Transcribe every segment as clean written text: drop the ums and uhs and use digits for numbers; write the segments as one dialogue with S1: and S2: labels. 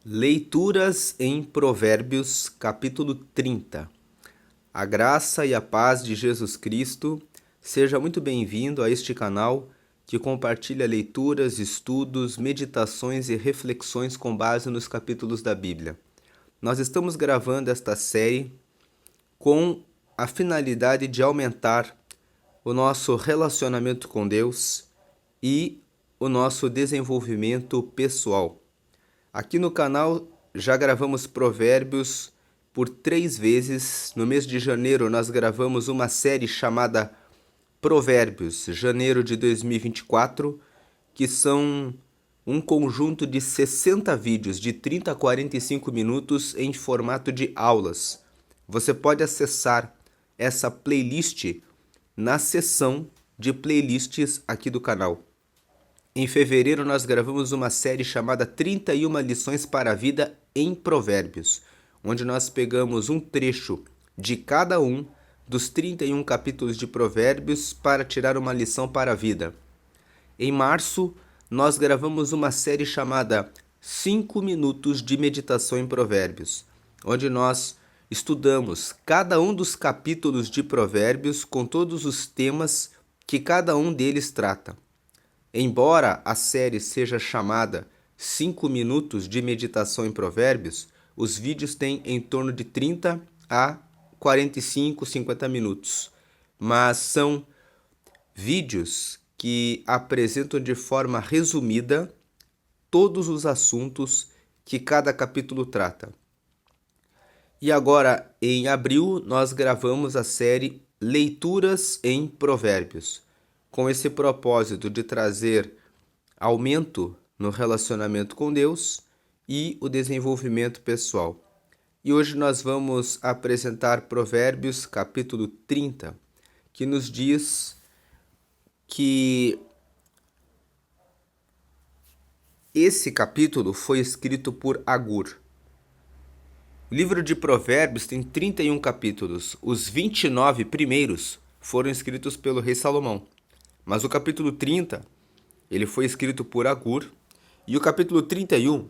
S1: Leituras em Provérbios, capítulo 30. A graça e a paz de Jesus Cristo. Seja muito bem-vindo a este canal que compartilha leituras, estudos, meditações e reflexões com base nos capítulos da Bíblia. Nós estamos gravando esta série com a finalidade de aumentar o nosso relacionamento com Deus e o nosso desenvolvimento pessoal. Aqui no canal já gravamos provérbios por 3 vezes. No mês de janeiro nós gravamos uma série chamada Provérbios, janeiro de 2024, que são um conjunto de 60 vídeos de 30 a 45 minutos em formato de aulas. Você pode acessar essa playlist na seção de playlists aqui do canal. Em fevereiro, nós gravamos uma série chamada 31 lições para a vida em Provérbios, onde nós pegamos um trecho de cada um dos 31 capítulos de Provérbios para tirar uma lição para a vida. Em março, nós gravamos uma série chamada 5 minutos de meditação em Provérbios, onde nós estudamos cada um dos capítulos de Provérbios com todos os temas que cada um deles trata. Embora a série seja chamada 5 minutos de meditação em Provérbios, os vídeos têm em torno de 30 a 45, 50 minutos. Mas são vídeos que apresentam de forma resumida todos os assuntos que cada capítulo trata. E agora, em abril, nós gravamos a série Leituras em Provérbios, com esse propósito de trazer aumento no relacionamento com Deus e o desenvolvimento pessoal. E hoje nós vamos apresentar Provérbios capítulo 30, que nos diz que esse capítulo foi escrito por Agur. O livro de Provérbios tem 31 capítulos. Os 29 primeiros foram escritos pelo rei Salomão. Mas o capítulo 30, ele foi escrito por Agur, e o capítulo 31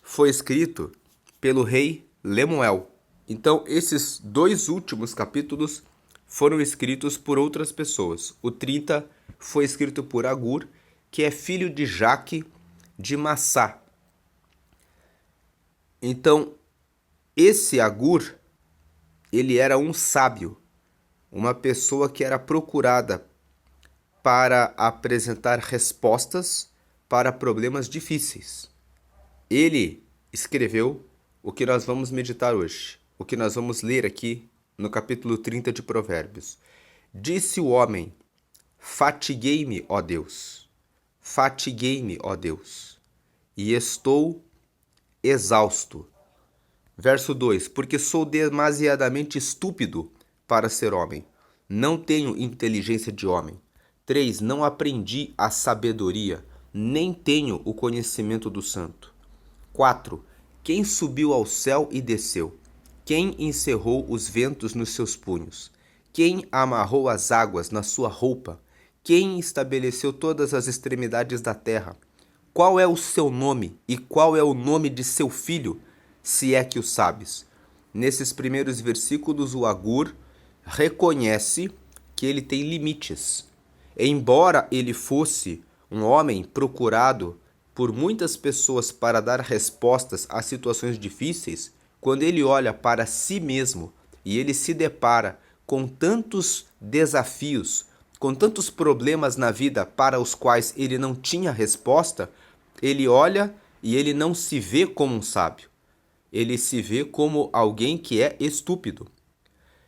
S1: foi escrito pelo rei Lemuel. Então, esses dois últimos capítulos foram escritos por outras pessoas. O 30 foi escrito por Agur, que é filho de Jaque de Massá. Então, esse Agur, ele era um sábio, uma pessoa que era procurada para apresentar respostas para problemas difíceis. Ele escreveu o que nós vamos meditar hoje, o que nós vamos ler aqui no capítulo 30 de Provérbios. Disse o homem: fatiguei-me, ó Deus, e estou exausto. Verso 2: porque sou demasiadamente estúpido para ser homem, não tenho inteligência de homem. 3. Não aprendi a sabedoria, nem tenho o conhecimento do santo. 4. Quem subiu ao céu e desceu? Quem encerrou os ventos nos seus punhos? Quem amarrou as águas na sua roupa? Quem estabeleceu todas as extremidades da terra? Qual é o seu nome e qual é o nome de seu filho, se é que o sabes? Nesses primeiros versículos, o Agur reconhece que ele tem limites. Embora ele fosse um homem procurado por muitas pessoas para dar respostas a situações difíceis, quando ele olha para si mesmo e ele se depara com tantos desafios, com tantos problemas na vida para os quais ele não tinha resposta, ele olha e ele não se vê como um sábio. Ele se vê como alguém que é estúpido.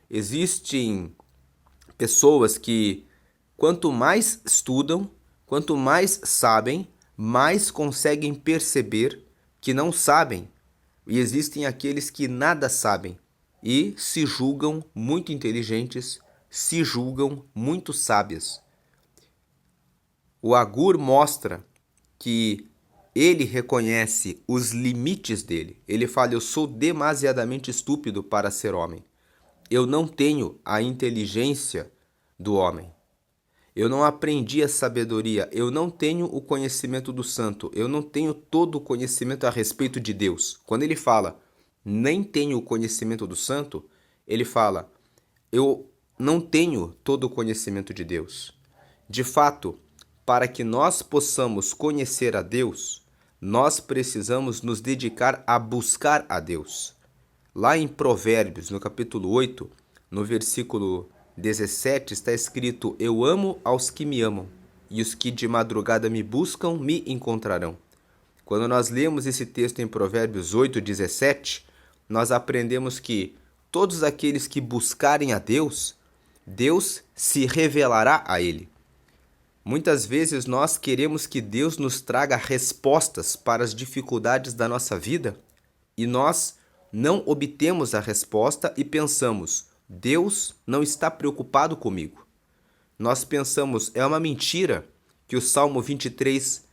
S1: Existem pessoas que, quanto mais estudam, quanto mais sabem, mais conseguem perceber que não sabem. E existem aqueles que nada sabem e se julgam muito inteligentes, se julgam muito sábios. O Agur mostra que ele reconhece os limites dele. Ele fala: eu sou demasiadamente estúpido para ser homem. Eu não tenho a inteligência do homem. eu não aprendi a sabedoria, eu não tenho o conhecimento do santo, eu não tenho todo o conhecimento a respeito de Deus. Quando ele fala, nem tenho o conhecimento do santo, ele fala, eu não tenho todo o conhecimento de Deus. De fato, para que nós possamos conhecer a Deus, nós precisamos nos dedicar a buscar a Deus. Lá em Provérbios, no capítulo 8, no versículo 17, está escrito: Eu amo aos que me amam, e os que de madrugada me buscam me encontrarão. Quando nós lemos esse texto em Provérbios 8, 17, nós aprendemos que todos aqueles que buscarem a Deus, Deus se revelará a ele. Muitas vezes nós queremos que Deus nos traga respostas para as dificuldades da nossa vida e nós não obtemos a resposta e pensamos, Deus não está preocupado comigo. Nós pensamos, é uma mentira que o Salmo 23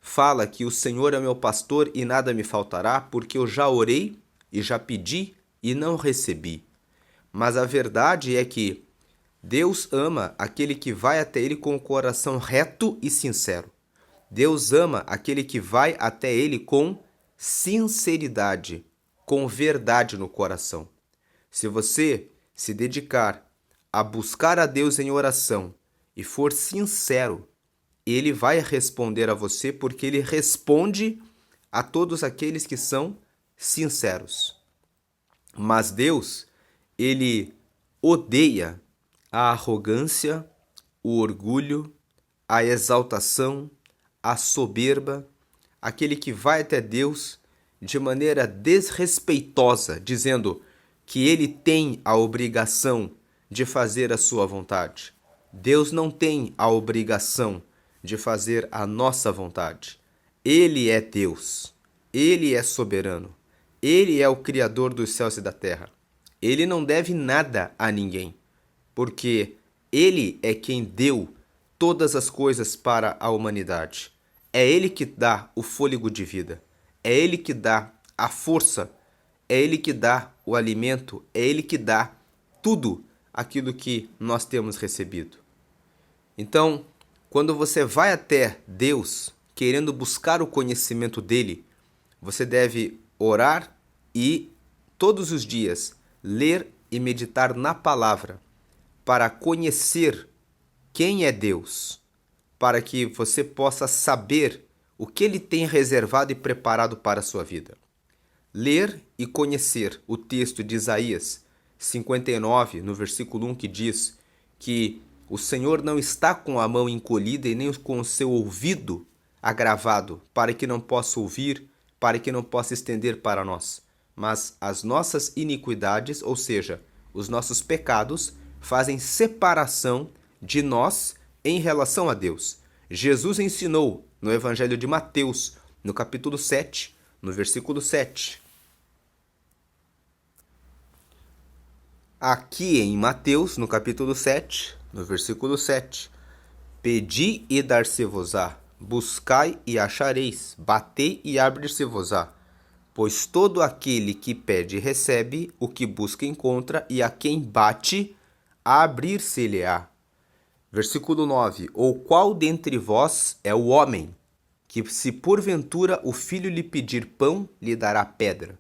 S1: fala que o Senhor é meu pastor e nada me faltará, porque eu já orei e já pedi e não recebi. Mas a verdade é que Deus ama aquele que vai até Ele com o coração reto e sincero. Deus ama aquele que vai até Ele com sinceridade, com verdade no coração. Se você se dedicar a buscar a Deus em oração e for sincero, Ele vai responder a você porque Ele responde a todos aqueles que são sinceros. Mas Deus, Ele odeia a arrogância, o orgulho, a exaltação, a soberba, aquele que vai até Deus de maneira desrespeitosa, dizendo que ele tem a obrigação de fazer a sua vontade. Deus não tem a obrigação de fazer a nossa vontade. Ele é Deus, ele é soberano, ele é o Criador dos céus e da terra. Ele não deve nada a ninguém, porque ele é quem deu todas as coisas para a humanidade. É ele que dá o fôlego de vida, é ele que dá a força, é ele que dá o alimento, é ele que dá tudo aquilo que nós temos recebido. Então, quando você vai até Deus, querendo buscar o conhecimento dele, você deve orar e, todos os dias, ler e meditar na palavra, para conhecer quem é Deus, para que você possa saber o que Ele tem reservado e preparado para a sua vida. Ler e conhecer o texto de Isaías 59, no versículo 1, que diz que o Senhor não está com a mão encolhida e nem com o seu ouvido agravado, para que não possa ouvir, para que não possa estender para nós. Mas as nossas iniquidades, ou seja, os nossos pecados, fazem separação de nós em relação a Deus. Jesus ensinou no Evangelho de Mateus, no capítulo 7, no versículo 7. Aqui em Mateus, no capítulo 7, no versículo 7. Pedi e dar-se-vos-á, buscai e achareis, batei e abrir-se-vos-á. Pois todo aquele que pede recebe, o que busca encontra, e a quem bate, abrir-se-lhe-á. Versículo 9. Ou qual dentre vós é o homem, que se porventura o filho lhe pedir pão, lhe dará pedra?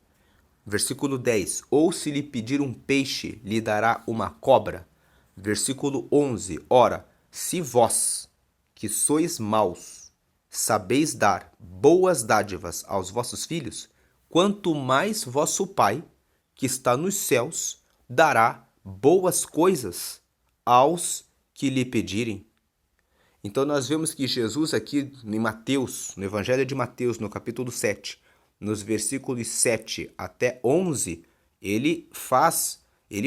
S1: Versículo 10. Ou se lhe pedir um peixe, lhe dará uma cobra? Versículo 11. Ora, se vós, que sois maus, sabeis dar boas dádivas aos vossos filhos, quanto mais vosso Pai, que está nos céus, dará boas coisas aos que lhe pedirem. Então nós vemos que Jesus aqui em Mateus, no Evangelho de Mateus, no capítulo 7, nos versículos 7 até 11, ele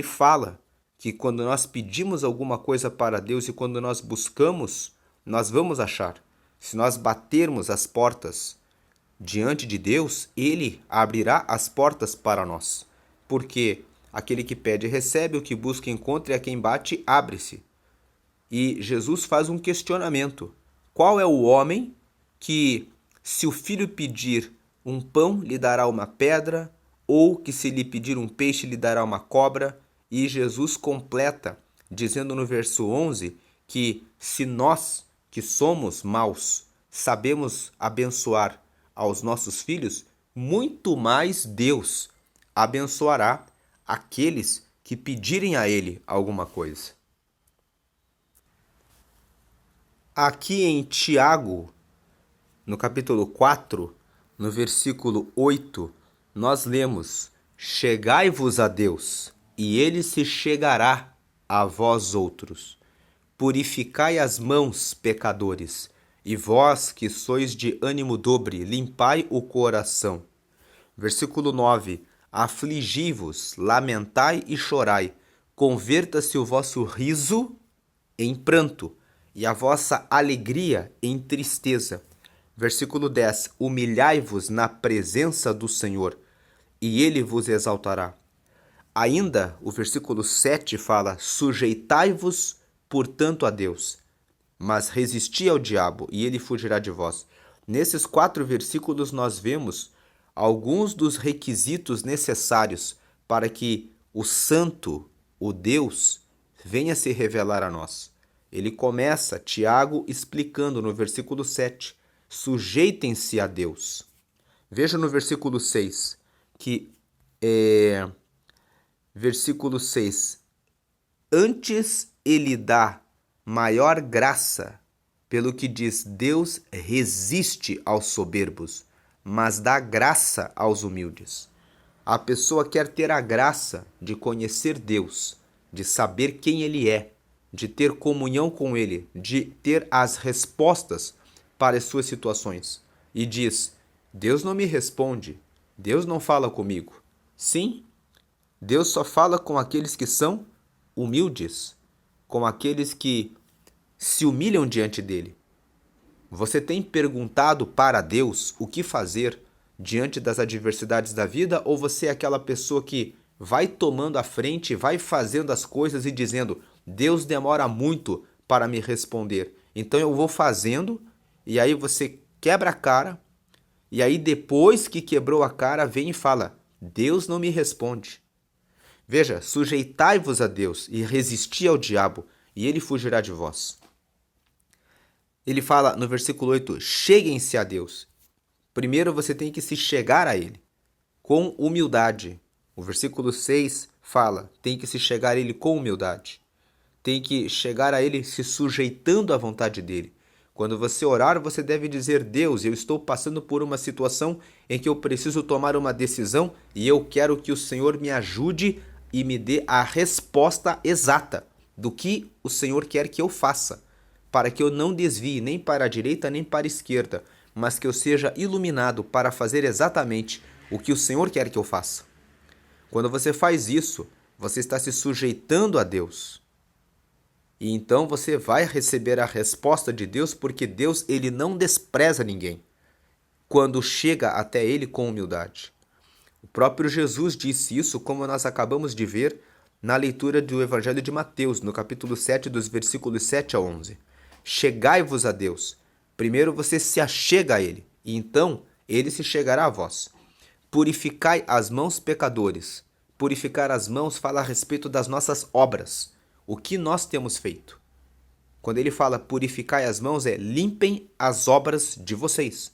S1: fala que quando nós pedimos alguma coisa para Deus e quando nós buscamos, nós vamos achar. Se nós batermos as portas diante de Deus, ele abrirá as portas para nós. Porque aquele que pede recebe, o que busca encontra e a quem bate abre-se. E Jesus faz um questionamento. Qual é o homem que, se o filho pedir um pão, lhe dará uma pedra, ou que se lhe pedir um peixe, lhe dará uma cobra? E Jesus completa, dizendo no verso 11, que se nós, que somos maus, sabemos abençoar aos nossos filhos, muito mais Deus abençoará aqueles que pedirem a Ele alguma coisa. Aqui em Tiago, no capítulo 4, no versículo 8, nós lemos: Chegai-vos a Deus, e Ele se chegará a vós outros. Purificai as mãos, pecadores, e vós que sois de ânimo dobre, limpai o coração. Versículo 9: Afligi-vos, lamentai e chorai, converta-se o vosso riso em pranto, e a vossa alegria em tristeza. Versículo 10: Humilhai-vos na presença do Senhor, e Ele vos exaltará. Ainda o versículo 7 fala: Sujeitai-vos, portanto, a Deus, mas resisti ao diabo, e ele fugirá de vós. Nesses 4 versículos nós vemos alguns dos requisitos necessários para que o Santo, o Deus, venha se revelar a nós. Ele começa, Tiago, explicando no versículo 7, sujeitem-se a Deus. Veja no versículo 6, versículo 6, antes ele dá maior graça, pelo que diz, Deus resiste aos soberbos, mas dá graça aos humildes. A pessoa quer ter a graça de conhecer Deus, de saber quem Ele é, de ter comunhão com Ele, de ter as respostas para as suas situações. E diz, Deus não me responde, Deus não fala comigo. Sim, Deus só fala com aqueles que são humildes, com aqueles que se humilham diante dele. Você tem perguntado para Deus o que fazer diante das adversidades da vida, ou você é aquela pessoa que vai tomando a frente, vai fazendo as coisas e dizendo, Deus demora muito para me responder, então eu vou fazendo, e aí você quebra a cara, e aí depois que quebrou a cara, vem e fala, Deus não me responde. Veja, sujeitai-vos a Deus e resisti ao diabo, e ele fugirá de vós. Ele fala no versículo 8, cheguem-se a Deus. Primeiro você tem que se chegar a Ele, com humildade. O versículo 6 fala, tem que se chegar a Ele com humildade. Tem que chegar a Ele se sujeitando à vontade dEle. Quando você orar, você deve dizer, Deus, eu estou passando por uma situação em que eu preciso tomar uma decisão e eu quero que o Senhor me ajude e me dê a resposta exata do que o Senhor quer que eu faça, para que eu não desvie nem para a direita nem para a esquerda, mas que eu seja iluminado para fazer exatamente o que o Senhor quer que eu faça. Quando você faz isso, você está se sujeitando a Deus. E então você vai receber a resposta de Deus, porque Deus ele não despreza ninguém quando chega até Ele com humildade. O próprio Jesus disse isso, como nós acabamos de ver na leitura do Evangelho de Mateus, no capítulo 7, dos versículos 7 a 11. Chegai-vos a Deus. Primeiro você se achega a Ele, e então Ele se chegará a vós. Purificai as mãos, pecadores. Purificar as mãos fala a respeito das nossas obras. O que nós temos feito? Quando ele fala purificai as mãos, limpem as obras de vocês.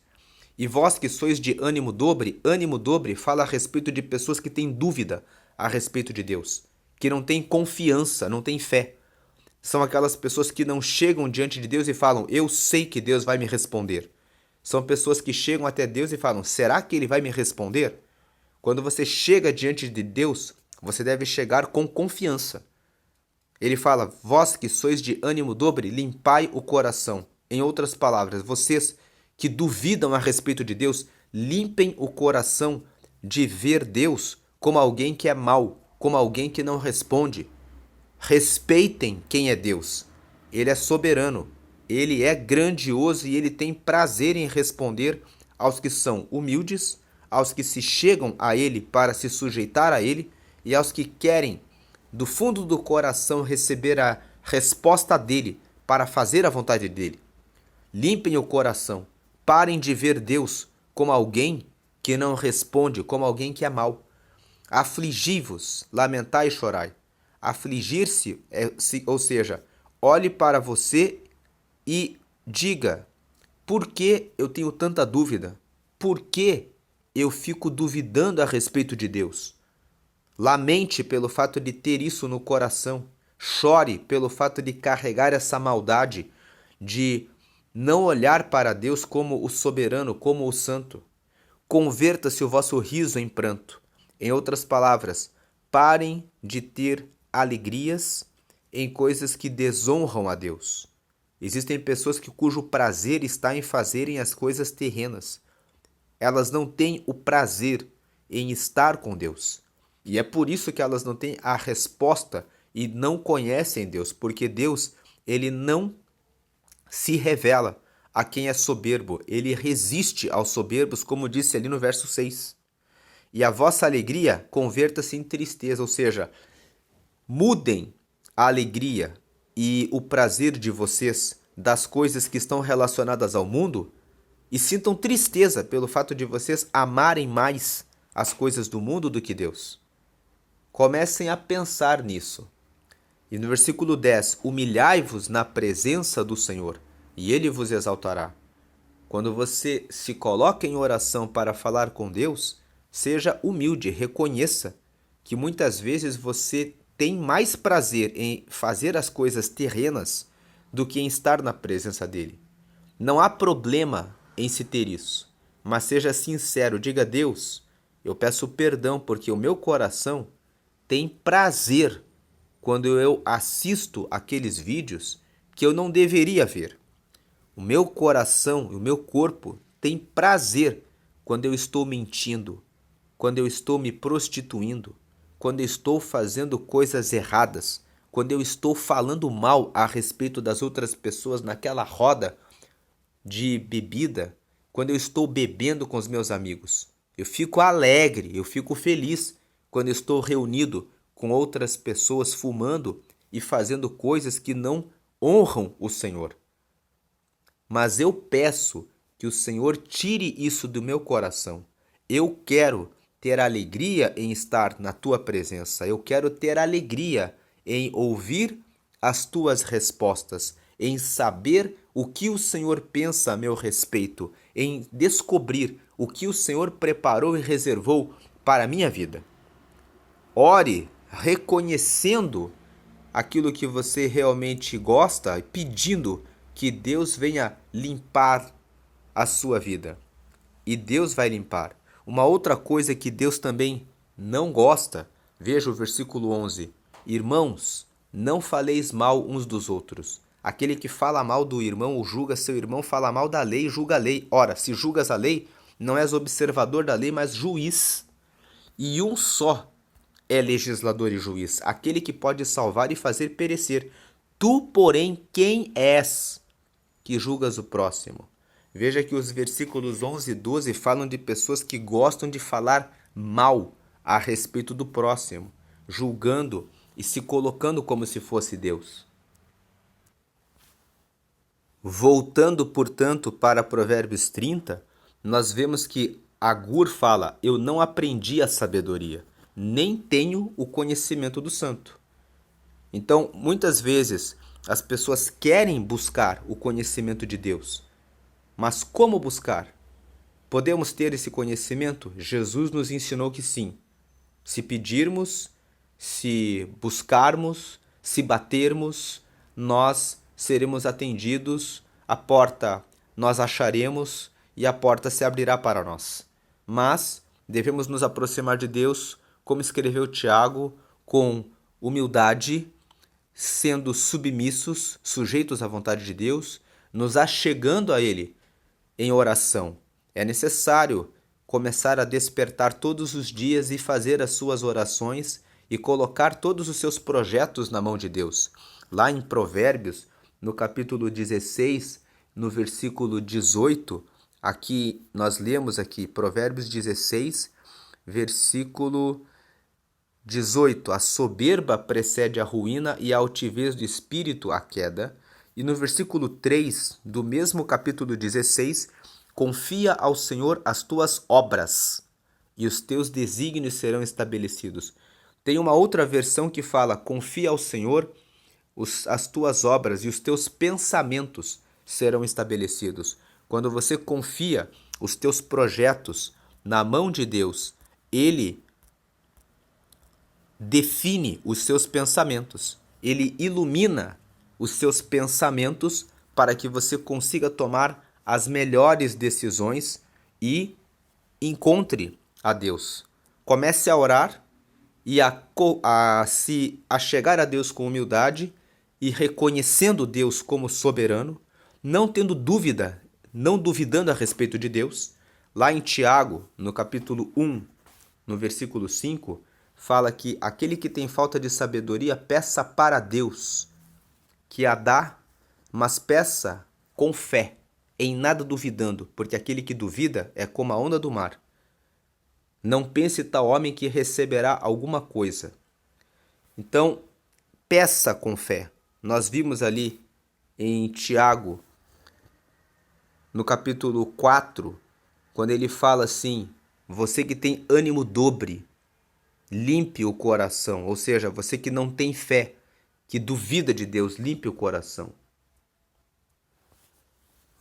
S1: E vós que sois de ânimo dobre fala a respeito de pessoas que têm dúvida a respeito de Deus, que não têm confiança, não têm fé. São aquelas pessoas que não chegam diante de Deus e falam, eu sei que Deus vai me responder. São pessoas que chegam até Deus e falam, será que Ele vai me responder? Quando você chega diante de Deus, você deve chegar com confiança. Ele fala, vós que sois de ânimo dobre, limpai o coração. Em outras palavras, vocês que duvidam a respeito de Deus, limpem o coração de ver Deus como alguém que é mau, como alguém que não responde. Respeitem quem é Deus. Ele é soberano, ele é grandioso e ele tem prazer em responder aos que são humildes, aos que se chegam a ele para se sujeitar a ele e aos que querem do fundo do coração receber a resposta dele para fazer a vontade dele. Limpem o coração. Parem de ver Deus como alguém que não responde, como alguém que é mau. Afligi-vos, lamentai e chorai. Afligir-se, ou seja, olhe para você e diga: por que eu tenho tanta dúvida? Por que eu fico duvidando a respeito de Deus? Lamente pelo fato de ter isso no coração. Chore pelo fato de carregar essa maldade, de não olhar para Deus como o soberano, como o santo. Converta-se o vosso riso em pranto. Em outras palavras, parem de ter alegrias em coisas que desonram a Deus. Existem pessoas cujo prazer está em fazerem as coisas terrenas. Elas não têm o prazer em estar com Deus. E é por isso que elas não têm a resposta e não conhecem Deus, porque Deus, ele não se revela a quem é soberbo, ele resiste aos soberbos, como disse ali no verso 6. E a vossa alegria converta-se em tristeza, ou seja, mudem a alegria e o prazer de vocês das coisas que estão relacionadas ao mundo e sintam tristeza pelo fato de vocês amarem mais as coisas do mundo do que Deus. Comecem a pensar nisso. E no versículo 10, humilhai-vos na presença do Senhor, e Ele vos exaltará. Quando você se coloca em oração para falar com Deus, seja humilde, reconheça que muitas vezes você tem mais prazer em fazer as coisas terrenas do que em estar na presença dEle. Não há problema em se ter isso, mas seja sincero, diga: Deus, eu peço perdão porque o meu coração tem prazer quando eu assisto aqueles vídeos que eu não deveria ver. O meu coração e o meu corpo têm prazer quando eu estou mentindo, quando eu estou me prostituindo, quando eu estou fazendo coisas erradas, quando eu estou falando mal a respeito das outras pessoas naquela roda de bebida, quando eu estou bebendo com os meus amigos. Eu fico alegre, eu fico feliz quando eu estou reunido com outras pessoas fumando e fazendo coisas que não honram o Senhor. Mas eu peço que o Senhor tire isso do meu coração. Eu quero ter alegria em estar na tua presença. Eu quero ter alegria em ouvir as tuas respostas, em saber o que o Senhor pensa a meu respeito, em descobrir o que o Senhor preparou e reservou para a minha vida. Ore reconhecendo aquilo que você realmente gosta e pedindo que Deus venha limpar a sua vida. E Deus vai limpar. Uma outra coisa que Deus também não gosta, veja o versículo 11. Irmãos, não faleis mal uns dos outros. Aquele que fala mal do irmão ou julga seu irmão fala mal da lei e julga a lei. Ora, se julgas a lei, não és observador da lei, mas juiz. E um só é legislador e juiz, aquele que pode salvar e fazer perecer. Tu, porém, quem és que julgas o próximo? Veja que os versículos 11 e 12 falam de pessoas que gostam de falar mal a respeito do próximo, julgando e se colocando como se fosse Deus. Voltando, portanto, para Provérbios 30, nós vemos que Agur fala: eu não aprendi a sabedoria, nem tenho o conhecimento do santo. Então, muitas vezes, as pessoas querem buscar o conhecimento de Deus. Mas como buscar? Podemos ter esse conhecimento? Jesus nos ensinou que sim. Se pedirmos, se buscarmos, se batermos, nós seremos atendidos, a porta nós acharemos e a porta se abrirá para nós. Mas devemos nos aproximar de Deus, como escreveu Tiago, com humildade, sendo submissos, sujeitos à vontade de Deus, nos achegando a Ele em oração. É necessário começar a despertar todos os dias e fazer as suas orações e colocar todos os seus projetos na mão de Deus. Lá em Provérbios, no capítulo 16, no versículo 18, aqui nós lemos aqui, Provérbios 16, versículo 18, a soberba precede a ruína e a altivez do espírito a queda. E no versículo 3 do mesmo capítulo 16, confia ao Senhor as tuas obras e os teus desígnios serão estabelecidos. Tem uma outra versão que fala, confia ao Senhor as tuas obras e os teus pensamentos serão estabelecidos. Quando você confia os teus projetos na mão de Deus, Ele define os seus pensamentos. Ele ilumina os seus pensamentos para que você consiga tomar as melhores decisões e encontre a Deus. Comece a orar e a chegar a Deus com humildade e reconhecendo Deus como soberano, não tendo dúvida, não duvidando a respeito de Deus. Lá em Tiago, no capítulo 1, no versículo 5, fala que aquele que tem falta de sabedoria, peça para Deus, que a dá, mas peça com fé, em nada duvidando, porque aquele que duvida é como a onda do mar. Não pense tal homem que receberá alguma coisa. Então, peça com fé. Nós vimos ali em Tiago, no capítulo 4, quando ele fala assim: você que tem ânimo dobre, limpe o coração. Ou seja, você que não tem fé, que duvida de Deus, limpe o coração.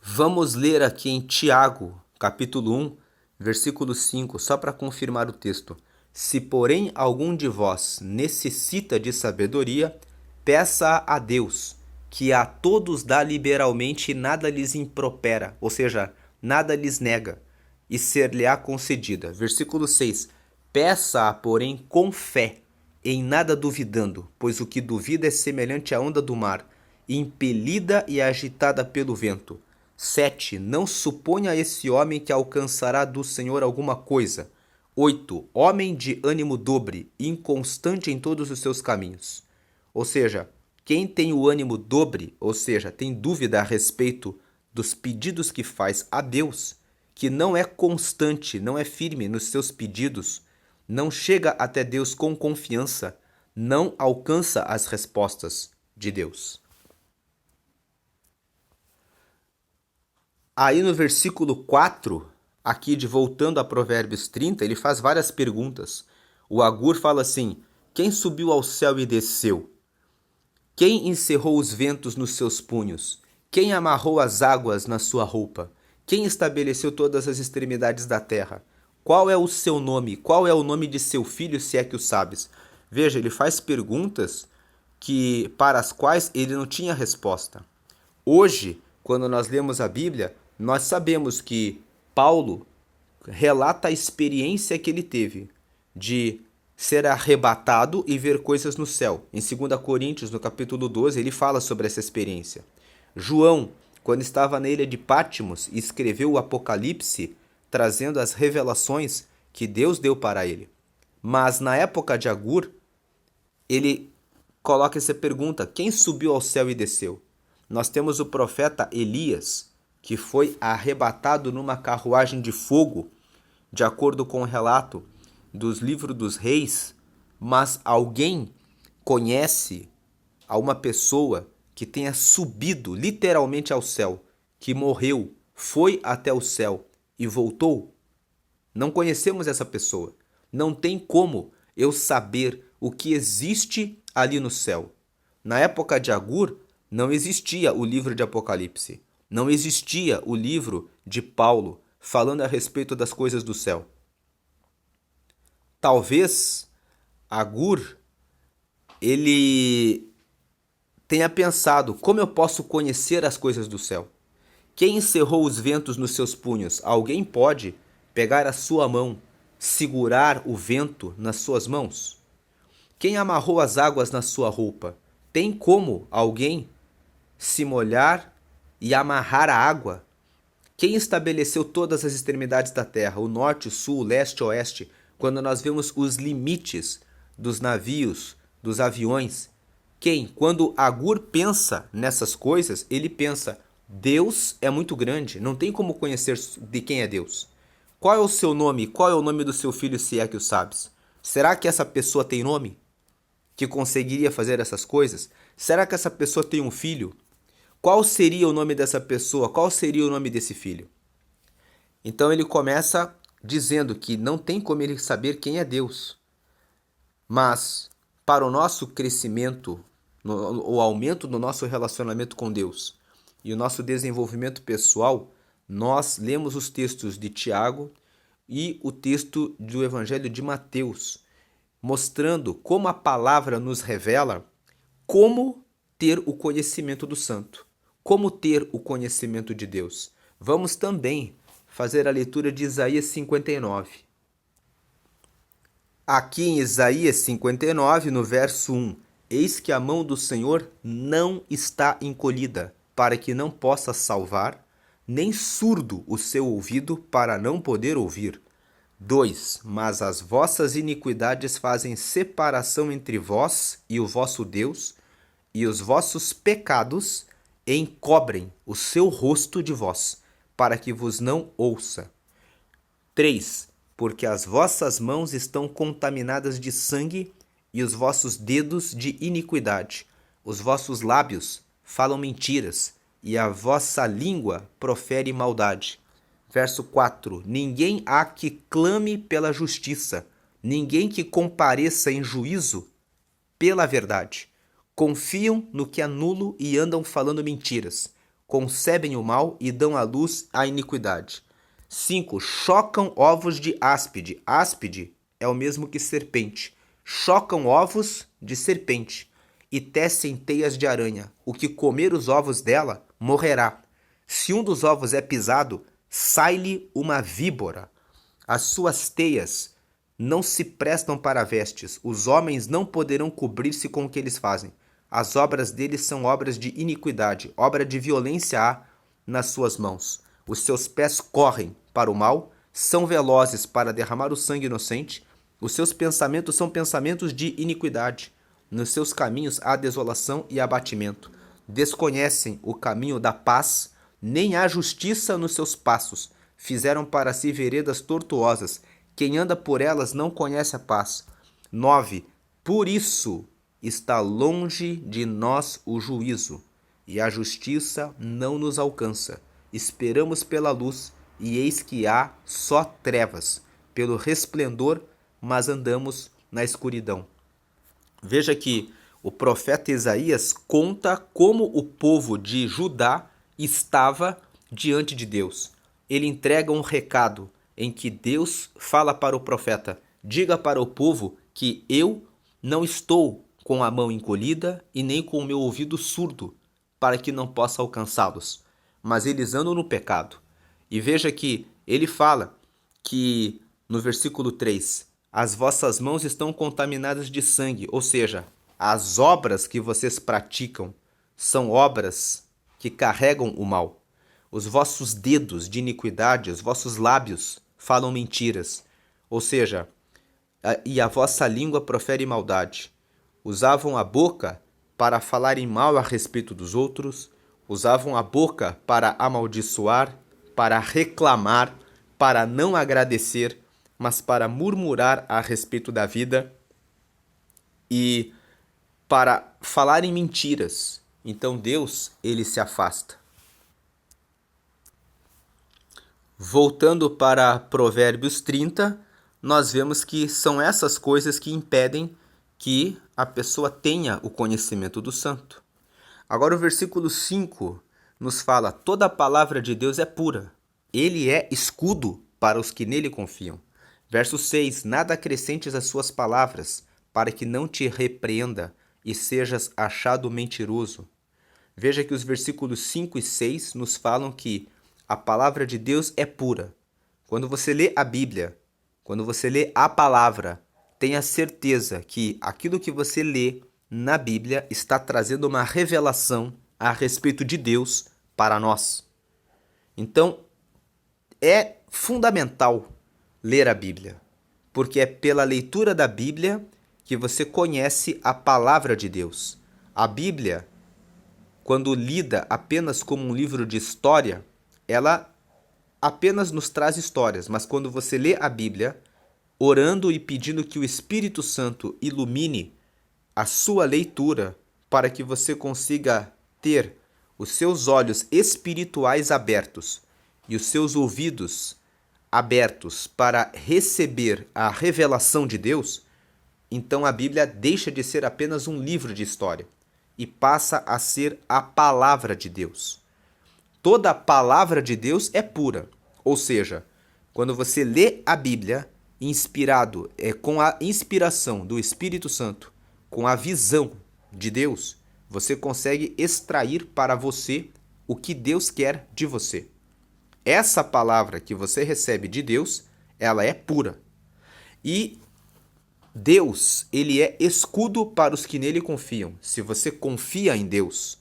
S1: Vamos ler aqui em Tiago, capítulo 1, versículo 5, só para confirmar o texto. Se, porém, algum de vós necessita de sabedoria, peça a Deus, que a todos dá liberalmente e nada lhes impropera, ou seja, nada lhes nega, e ser-lhe-á concedida. Versículo 6. Peça-a, porém, com fé, em nada duvidando, pois o que duvida é semelhante à onda do mar, impelida e agitada pelo vento. 7. Não suponha esse homem que alcançará do Senhor alguma coisa. 8. Homem de ânimo dobre, inconstante em todos os seus caminhos. Ou seja, quem tem o ânimo dobre, ou seja, tem dúvida a respeito dos pedidos que faz a Deus, que não é constante, não é firme nos seus pedidos, não chega até Deus com confiança, não alcança as respostas de Deus. Aí no versículo 4, aqui voltando a Provérbios 30, ele faz várias perguntas. O Agur fala assim: quem subiu ao céu e desceu? Quem encerrou os ventos nos seus punhos? Quem amarrou as águas na sua roupa? Quem estabeleceu todas as extremidades da terra? Qual é o seu nome? Qual é o nome de seu filho, se é que o sabes? Veja, ele faz perguntas para as quais ele não tinha resposta. Hoje, quando nós lemos a Bíblia, nós sabemos que Paulo relata a experiência que ele teve de ser arrebatado e ver coisas no céu. Em 2 Coríntios, no capítulo 12, ele fala sobre essa experiência. João, quando estava na ilha de Patmos, escreveu o Apocalipse, trazendo as revelações que Deus deu para ele. Mas na época de Agur, ele coloca essa pergunta: quem subiu ao céu e desceu? Nós temos o profeta Elias, que foi arrebatado numa carruagem de fogo, de acordo com o relato dos livros dos reis. Mas alguém conhece a uma pessoa que tenha subido literalmente ao céu, que morreu, foi até o céu e voltou? Não conhecemos essa pessoa. Não tem como eu saber o que existe ali no céu. Na época de Agur, não existia o livro de Apocalipse. Não existia o livro de Paulo falando a respeito das coisas do céu. Talvez Agur, ele tenha pensado: como eu posso conhecer as coisas do céu? Quem encerrou os ventos nos seus punhos? Alguém pode pegar a sua mão, segurar o vento nas suas mãos? Quem amarrou as águas na sua roupa? Tem como alguém se molhar e amarrar a água? Quem estabeleceu todas as extremidades da terra, o norte, o sul, o leste, o oeste, quando nós vemos os limites dos navios, dos aviões? Quem? Quando Agur pensa nessas coisas, ele pensa: Deus é muito grande, não tem como conhecer de quem é Deus. Qual é o seu nome? Qual é o nome do seu filho, se é que o sabes? Será que essa pessoa tem nome? Que conseguiria fazer essas coisas? Será que essa pessoa tem um filho? Qual seria o nome dessa pessoa? Qual seria o nome desse filho? Então ele começa dizendo que não tem como ele saber quem é Deus. Mas, para o nosso crescimento, o aumento do nosso relacionamento com Deus e o nosso desenvolvimento pessoal, nós lemos os textos de Tiago e o texto do Evangelho de Mateus, mostrando como a palavra nos revela como ter o conhecimento do Santo, como ter o conhecimento de Deus. Vamos também fazer a leitura de Isaías 59. Aqui em Isaías 59, no verso 1, eis que a mão do Senhor não está encolhida, para que não possa salvar, nem surdo o seu ouvido para não poder ouvir. 2. Mas as vossas iniquidades fazem separação entre vós e o vosso Deus, e os vossos pecados encobrem o seu rosto de vós, para que vos não ouça. 3. Porque as vossas mãos estão contaminadas de sangue e os vossos dedos de iniquidade. Os vossos lábios falam mentiras e a vossa língua profere maldade. Verso 4. Ninguém há que clame pela justiça, ninguém que compareça em juízo pela verdade. Confiam no que é nulo e andam falando mentiras. Concebem o mal e dão à luz a iniquidade. 5. Chocam ovos de áspide. Áspide é o mesmo que serpente. Chocam ovos de serpente e tecem teias de aranha. O que comer os ovos dela morrerá. Se um dos ovos é pisado, sai-lhe uma víbora. As suas teias não se prestam para vestes. Os homens não poderão cobrir-se com o que eles fazem. As obras deles são obras de iniquidade. Obra de violência há nas suas mãos. Os seus pés correm para o mal, são velozes para derramar o sangue inocente. Os seus pensamentos são pensamentos de iniquidade. Nos seus caminhos há desolação e abatimento. Desconhecem o caminho da paz, nem há justiça nos seus passos. Fizeram para si veredas tortuosas. Quem anda por elas não conhece a paz. 9. Por isso está longe de nós o juízo, e a justiça não nos alcança. Esperamos pela luz, e eis que há só trevas, pelo resplendor, mas andamos na escuridão. Veja que o profeta Isaías conta como o povo de Judá estava diante de Deus. Ele entrega um recado em que Deus fala para o profeta: diga para o povo que eu não estou com a mão encolhida e nem com o meu ouvido surdo, para que não possa alcançá-los. Mas eles andam no pecado. E veja que ele fala que, no versículo 3, as vossas mãos estão contaminadas de sangue, ou seja, as obras que vocês praticam são obras que carregam o mal. Os vossos dedos de iniquidade, os vossos lábios falam mentiras, ou seja, e a vossa língua profere maldade. Usavam a boca para falarem mal a respeito dos outros, usavam a boca para amaldiçoar, para reclamar, para não agradecer, mas para murmurar a respeito da vida e para falarem mentiras. Então Deus, ele se afasta. Voltando para Provérbios 30, nós vemos que são essas coisas que impedem que a pessoa tenha o conhecimento do santo. Agora o versículo 5 nos fala: toda a palavra de Deus é pura. Ele é escudo para os que nele confiam. Verso 6: nada acrescentes às suas palavras, para que não te repreenda e sejas achado mentiroso. Veja que os versículos 5 e 6 nos falam que a palavra de Deus é pura. Quando você lê a Bíblia, quando você lê a palavra, tenha certeza que aquilo que você lê na Bíblia está trazendo uma revelação a respeito de Deus para nós. Então, é fundamental ler a Bíblia, porque é pela leitura da Bíblia que você conhece a palavra de Deus. A Bíblia, quando lida apenas como um livro de história, ela apenas nos traz histórias, mas quando você lê a Bíblia, orando e pedindo que o Espírito Santo ilumine a sua leitura para que você consiga ter os seus olhos espirituais abertos e os seus ouvidos abertos para receber a revelação de Deus, então a Bíblia deixa de ser apenas um livro de história e passa a ser a palavra de Deus. Toda a palavra de Deus é pura, ou seja, quando você lê a Bíblia, inspirado, com a inspiração do Espírito Santo, com a visão de Deus, você consegue extrair para você o que Deus quer de você. Essa palavra que você recebe de Deus, ela é pura. E Deus, ele é escudo para os que nele confiam. Se você confia em Deus,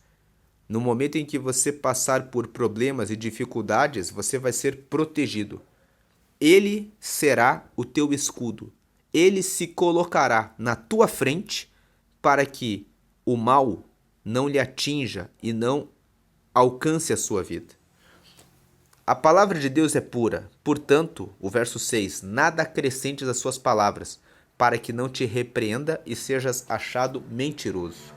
S1: no momento em que você passar por problemas e dificuldades, você vai ser protegido. Ele será o teu escudo. Ele se colocará na tua frente para que o mal não lhe atinja e não alcance a sua vida. A palavra de Deus é pura, portanto, o verso 6, nada acrescentes às suas palavras, para que não te repreenda e sejas achado mentiroso.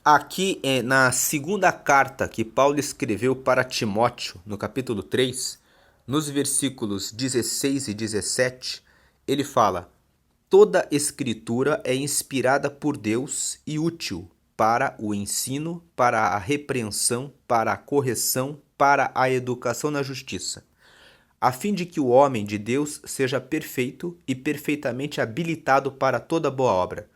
S1: Aqui na segunda carta que Paulo escreveu para Timóteo, no capítulo 3, nos versículos 16 e 17, ele fala: toda escritura é inspirada por Deus e útil para o ensino, para a repreensão, para a correção, para a educação na justiça, a fim de que o homem de Deus seja perfeito e perfeitamente habilitado para toda boa obra.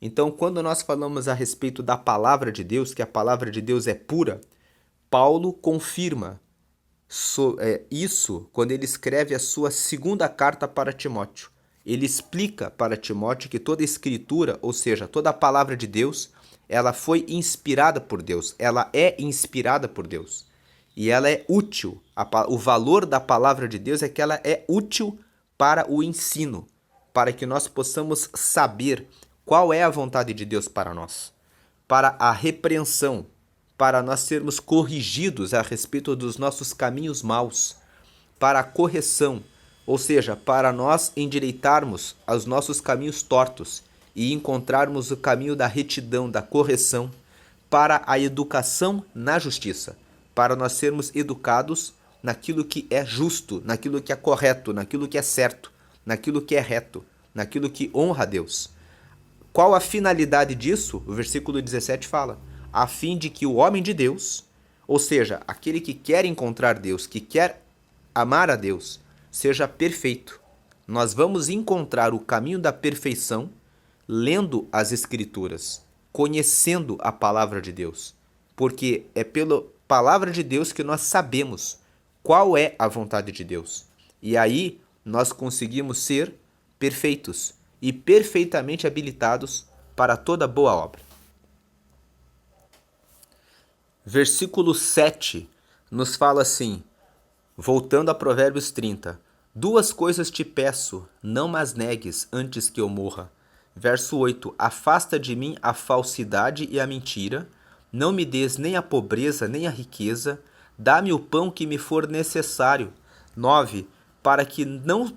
S1: Então, quando nós falamos a respeito da palavra de Deus, que a palavra de Deus é pura, Paulo confirma isso quando ele escreve a sua segunda carta para Timóteo. Ele explica para Timóteo que toda escritura, ou seja, toda a palavra de Deus, ela foi inspirada por Deus, ela é inspirada por Deus. E ela é útil. O valor da palavra de Deus é que ela é útil para o ensino, para que nós possamos saber qual é a vontade de Deus para nós, para a repreensão, para nós sermos corrigidos a respeito dos nossos caminhos maus, para a correção, ou seja, para nós endireitarmos os nossos caminhos tortos e encontrarmos o caminho da retidão, da correção, para a educação na justiça, para nós sermos educados naquilo que é justo, naquilo que é correto, naquilo que é certo, naquilo que é reto, naquilo que honra a Deus. Qual a finalidade disso? O versículo 17 fala: a fim de que o homem de Deus, ou seja, aquele que quer encontrar Deus, que quer amar a Deus, seja perfeito. Nós vamos encontrar o caminho da perfeição lendo as Escrituras, conhecendo a palavra de Deus, porque é pela palavra de Deus que nós sabemos qual é a vontade de Deus. E aí nós conseguimos ser perfeitos e perfeitamente habilitados para toda boa obra. Versículo 7 nos fala assim, voltando a Provérbios 30, 2 coisas te peço, não mas negues antes que eu morra. Verso 8, afasta de mim a falsidade e a mentira, não me des nem a pobreza nem a riqueza, dá-me o pão que me for necessário. 9,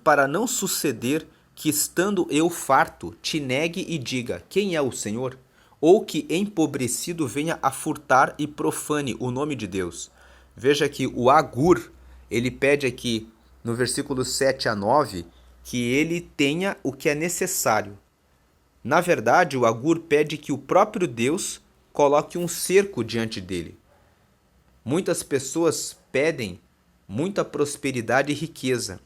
S1: para não suceder que estando eu farto, te negue e diga, quem é o Senhor? Ou que empobrecido venha a furtar e profane o nome de Deus. Veja que o Agur, ele pede aqui no versículo 7 a 9, que ele tenha o que é necessário. Na verdade, o Agur pede que o próprio Deus coloque um cerco diante dele. Muitas pessoas pedem muita prosperidade e riqueza,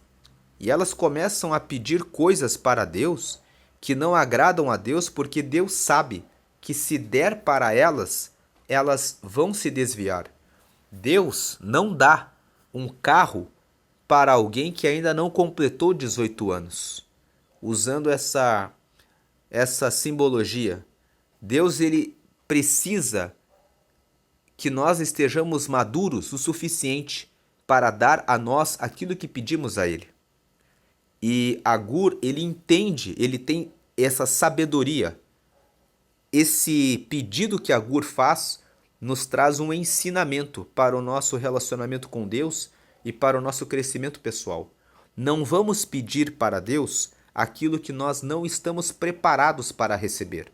S1: e elas começam a pedir coisas para Deus que não agradam a Deus, porque Deus sabe que se der para elas, elas vão se desviar. Deus não dá um carro para alguém que ainda não completou 18 anos. Usando essa simbologia, Deus ele precisa que nós estejamos maduros o suficiente para dar a nós aquilo que pedimos a ele. E Agur, ele entende, ele tem essa sabedoria. Esse pedido que Agur faz nos traz um ensinamento para o nosso relacionamento com Deus e para o nosso crescimento pessoal. Não vamos pedir para Deus aquilo que nós não estamos preparados para receber.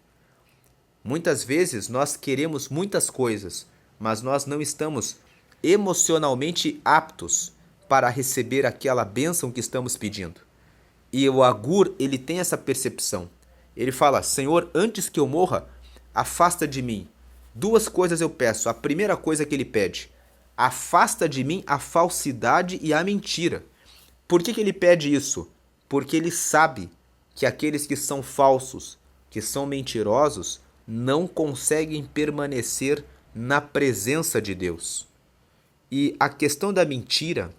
S1: Muitas vezes nós queremos muitas coisas, mas nós não estamos emocionalmente aptos para receber aquela bênção que estamos pedindo. E o Agur, ele tem essa percepção, Ele fala: Senhor, antes que eu morra, afasta de mim. Duas coisas eu peço. A primeira coisa que ele pede: afasta de mim a falsidade e a mentira. Por que ele pede isso? Porque ele sabe que aqueles que são falsos, que são mentirosos, não conseguem permanecer na presença de Deus. E a questão da mentira,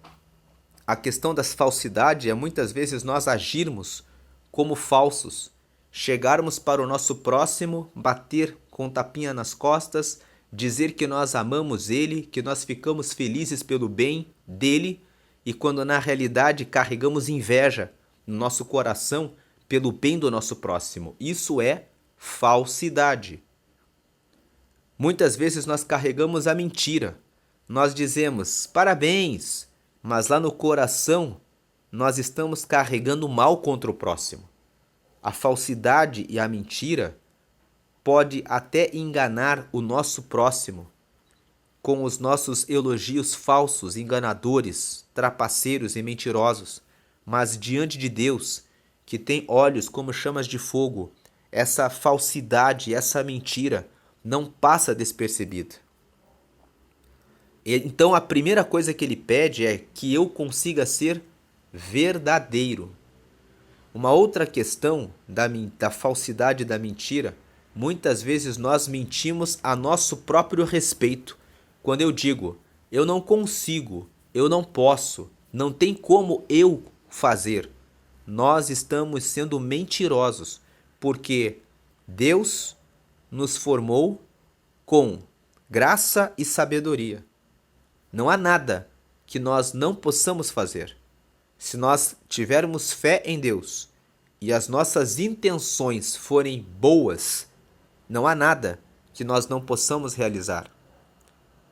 S1: a questão das falsidades é muitas vezes nós agirmos como falsos, chegarmos para o nosso próximo, bater com tapinha nas costas, dizer que nós amamos ele, que nós ficamos felizes pelo bem dele, e quando na realidade carregamos inveja no nosso coração pelo bem do nosso próximo. Isso é falsidade. Muitas vezes nós carregamos a mentira. Nós dizemos parabéns, mas lá no coração nós estamos carregando mal contra o próximo. A falsidade e a mentira pode até enganar o nosso próximo com os nossos elogios falsos, enganadores, trapaceiros e mentirosos, mas diante de Deus, que tem olhos como chamas de fogo, essa falsidade, essa mentira não passa despercebida. Então a primeira coisa que ele pede é que eu consiga ser verdadeiro. Uma outra questão da falsidade e da mentira, muitas vezes nós mentimos a nosso próprio respeito. Quando eu digo, eu não consigo, eu não posso, não tem como eu fazer, nós estamos sendo mentirosos, porque Deus nos formou com graça e sabedoria. Não há nada que nós não possamos fazer. Se nós tivermos fé em Deus e as nossas intenções forem boas, não há nada que nós não possamos realizar.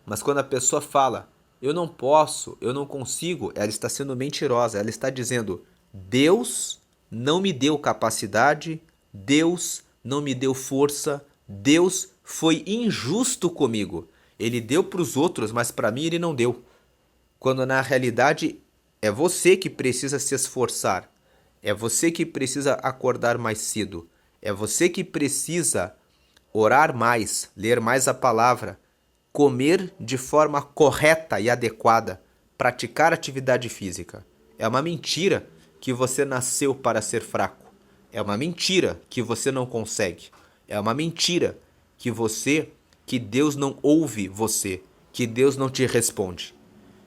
S1: Mas quando a pessoa fala, eu não posso, eu não consigo, ela está sendo mentirosa. Ela está dizendo, Deus não me deu capacidade, Deus não me deu força, Deus foi injusto comigo. Ele deu para os outros, mas para mim ele não deu. Quando na realidade é você que precisa se esforçar, é você que precisa acordar mais cedo, é você que precisa orar mais, ler mais a palavra, comer de forma correta e adequada, praticar atividade física. É uma mentira que você nasceu para ser fraco. É uma mentira que você não consegue. É uma mentira que Deus não ouve você, que Deus não te responde.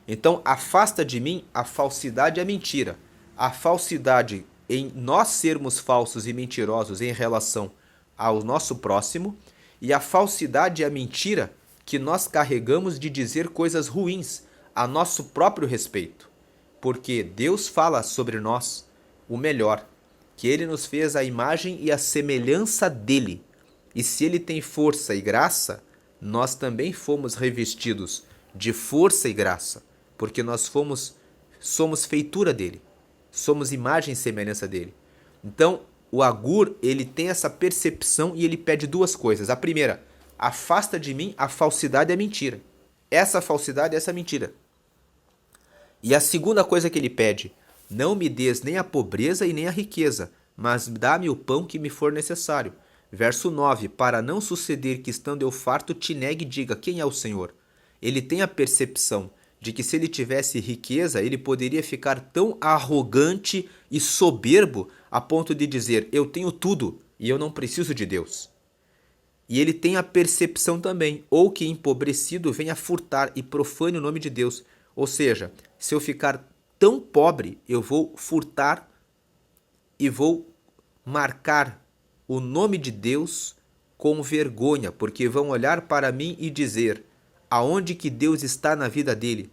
S1: Então, afasta de mim a falsidade e a mentira. A falsidade em nós sermos falsos e mentirosos em relação ao nosso próximo, e a falsidade e a mentira que nós carregamos de dizer coisas ruins a nosso próprio respeito. Porque Deus fala sobre nós o melhor, que Ele nos fez a imagem e a semelhança dEle. E se Ele tem força e graça, nós também fomos revestidos de força e graça, porque nós somos feitura dEle, somos imagem e semelhança dEle. Então, o Agur, ele tem essa percepção e ele pede duas coisas. A primeira, afasta de mim a falsidade e a mentira. Essa falsidade e essa mentira. E a segunda coisa que ele pede, não me des nem a pobreza e nem a riqueza, mas dá-me o pão que me for necessário. Verso 9, para não suceder que estando eu farto te negue e diga, quem é o Senhor? Ele tem a percepção de que se ele tivesse riqueza, ele poderia ficar tão arrogante e soberbo a ponto de dizer, eu tenho tudo e eu não preciso de Deus. E ele tem a percepção também, ou que empobrecido venha furtar e profane o nome de Deus. Ou seja, se eu ficar tão pobre, eu vou furtar e vou marcar o nome de Deus com vergonha, porque vão olhar para mim e dizer aonde que Deus está na vida dele,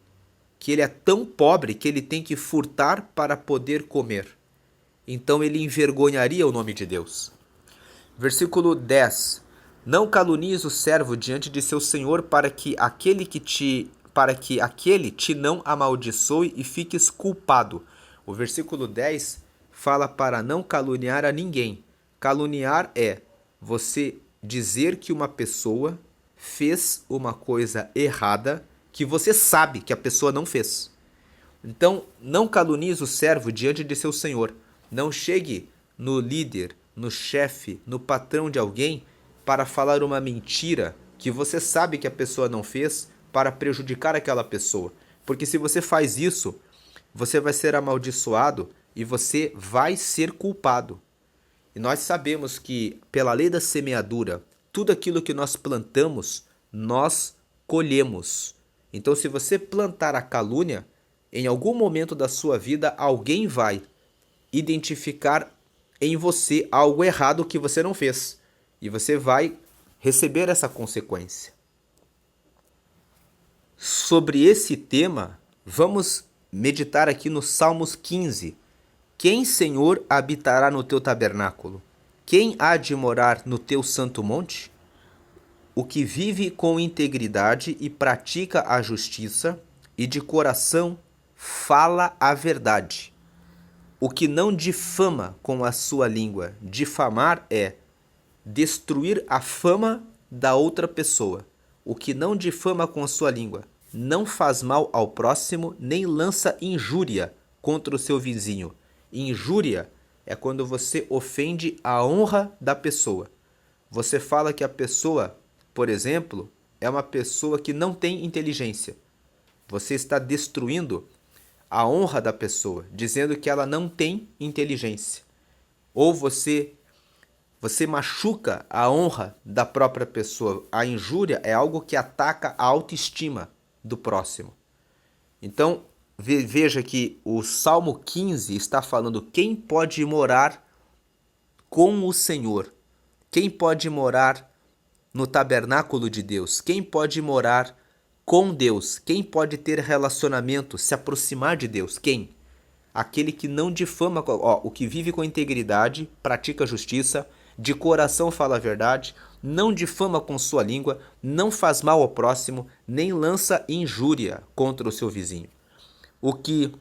S1: que ele é tão pobre que ele tem que furtar para poder comer. Então ele envergonharia o nome de Deus. Versículo 10. Não calunies o servo diante de seu senhor para que aquele te não amaldiçoe e fiques culpado. O versículo 10 fala para não caluniar a ninguém. Caluniar é você dizer que uma pessoa fez uma coisa errada que você sabe que a pessoa não fez. Então, não calunies o servo diante de seu senhor. Não chegue no líder, no chefe, no patrão de alguém para falar uma mentira que você sabe que a pessoa não fez para prejudicar aquela pessoa. Porque se você faz isso, você vai ser amaldiçoado e você vai ser culpado. E nós sabemos que, pela lei da semeadura, tudo aquilo que nós plantamos, nós colhemos. Então, se você plantar a calúnia, em algum momento da sua vida, alguém vai identificar em você algo errado que você não fez. E você vai receber essa consequência. Sobre esse tema, vamos meditar aqui no Salmos 15. Quem, Senhor, habitará no teu tabernáculo? Quem há de morar no teu santo monte? O que vive com integridade e pratica a justiça, e de coração fala a verdade. O que não difama com a sua língua. Difamar é destruir a fama da outra pessoa. O que não difama com a sua língua. Não faz mal ao próximo, nem lança injúria contra o seu vizinho. Injúria é quando você ofende a honra da pessoa. Você fala que a pessoa, por exemplo, é uma pessoa que não tem inteligência. Você está destruindo a honra da pessoa, dizendo que ela não tem inteligência. Ou você machuca a honra da própria pessoa. A injúria é algo que ataca a autoestima do próximo. Então, veja que o Salmo 15 está falando quem pode morar com o Senhor, quem pode morar no tabernáculo de Deus, quem pode morar com Deus, quem pode ter relacionamento, se aproximar de Deus, quem? Aquele que não difama, o que vive com integridade, pratica justiça, de coração fala a verdade, não difama com sua língua, não faz mal ao próximo, nem lança injúria contra o seu vizinho. O que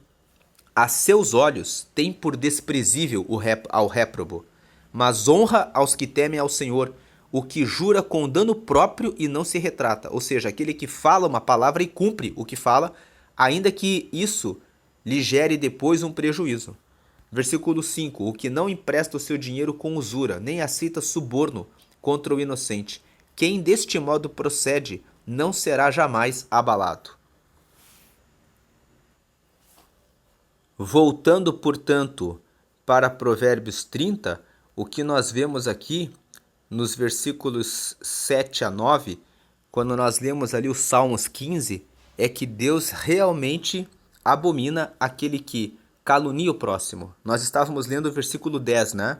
S1: a seus olhos tem por desprezível ao réprobo, mas honra aos que temem ao Senhor, o que jura com dano próprio e não se retrata, ou seja, aquele que fala uma palavra e cumpre o que fala, ainda que isso lhe gere depois um prejuízo. Versículo 5. O que não empresta o seu dinheiro com usura, nem aceita suborno contra o inocente. Quem deste modo procede não será jamais abalado. Voltando, portanto, para Provérbios 30, o que nós vemos aqui nos versículos 7 a 9, quando nós lemos ali os Salmos 15, é que Deus realmente abomina aquele que calunia o próximo. Nós estávamos lendo o versículo 10, né?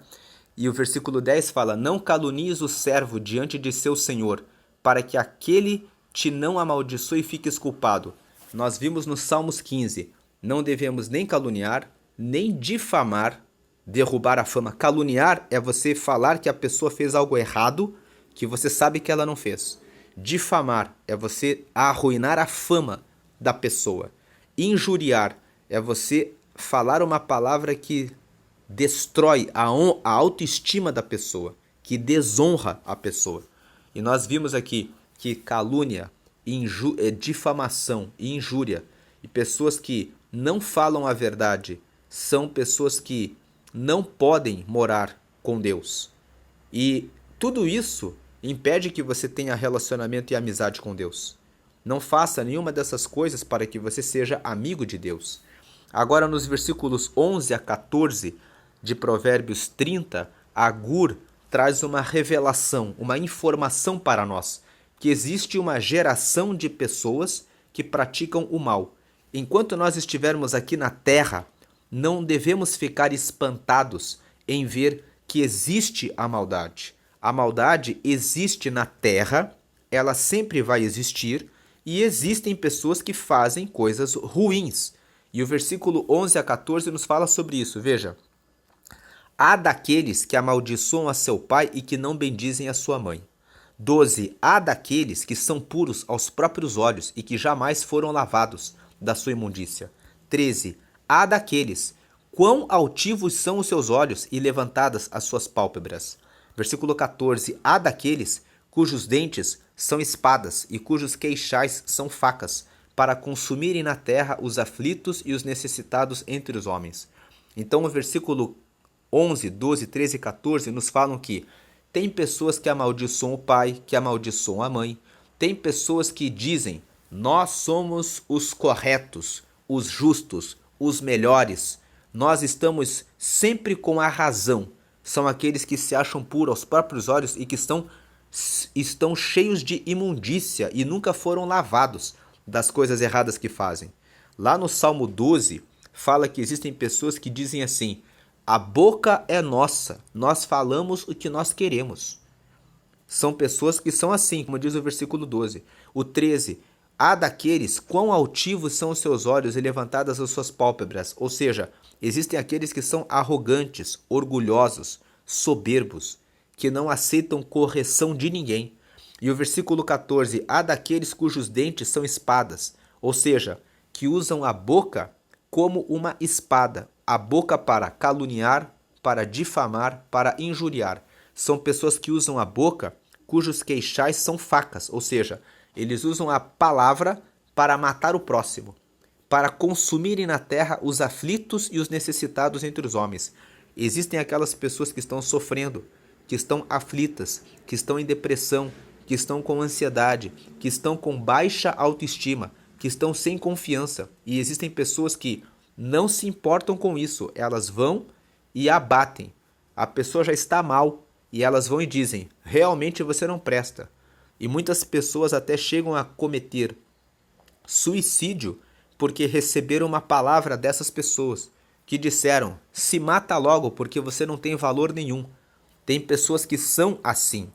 S1: E o versículo 10 fala: não calunies o servo diante de seu senhor, para que aquele te não amaldiçoe e fiques culpado. Nós vimos no Salmos 15, não devemos nem caluniar, nem difamar, derrubar a fama. Caluniar é você falar que a pessoa fez algo errado, que você sabe que ela não fez. Difamar é você arruinar a fama da pessoa. Injuriar é você falar uma palavra que destrói a autoestima da pessoa, que desonra a pessoa. E nós vimos aqui que calúnia, difamação e injúria, e pessoas que não falam a verdade, são pessoas que não podem morar com Deus. E tudo isso impede que você tenha relacionamento e amizade com Deus. Não faça nenhuma dessas coisas para que você seja amigo de Deus. Agora, nos versículos 11 a 14 de Provérbios 30, Agur traz uma revelação, uma informação para nós, que existe uma geração de pessoas que praticam o mal. Enquanto nós estivermos aqui na terra, não devemos ficar espantados em ver que existe a maldade. A maldade existe na terra, ela sempre vai existir, e existem pessoas que fazem coisas ruins. E o versículo 11 a 14 nos fala sobre isso. Veja: há daqueles que amaldiçoam a seu pai e que não bendizem a sua mãe. 12. Há daqueles que são puros aos próprios olhos e que jamais foram lavados da sua imundícia. 13. Há daqueles, quão altivos são os seus olhos e levantadas as suas pálpebras. Versículo 14. Há daqueles cujos dentes são espadas e cujos queixais são facas, para consumirem na terra os aflitos e os necessitados entre os homens. Então o versículo 11, 12, 13 e 14 nos falam que tem pessoas que amaldiçoam o pai, que amaldiçoam a mãe. Tem pessoas que dizem, nós somos os corretos, os justos, os melhores. Nós estamos sempre com a razão. São aqueles que se acham puros aos próprios olhos e que estão cheios de imundícia e nunca foram lavados das coisas erradas que fazem. Lá no Salmo 12, fala que existem pessoas que dizem assim, a boca é nossa, nós falamos o que nós queremos. São pessoas que são assim, como diz o versículo 12. O 13, há daqueles quão altivos são os seus olhos e levantadas as suas pálpebras. Ou seja, existem aqueles que são arrogantes, orgulhosos, soberbos, que não aceitam correção de ninguém. E o versículo 14, há daqueles cujos dentes são espadas, ou seja, que usam a boca como uma espada, a boca para caluniar, para difamar, para injuriar. São pessoas que usam a boca cujos queixais são facas, ou seja, eles usam a palavra para matar o próximo, para consumirem na terra os aflitos e os necessitados entre os homens. Existem aquelas pessoas que estão sofrendo, que estão aflitas, que estão em depressão, que estão com ansiedade, que estão com baixa autoestima, que estão sem confiança. E existem pessoas que não se importam com isso, elas vão e abatem. A pessoa já está mal e elas vão e dizem, realmente você não presta. E muitas pessoas até chegam a cometer suicídio porque receberam uma palavra dessas pessoas que disseram, se mata logo porque você não tem valor nenhum. Tem pessoas que são assim.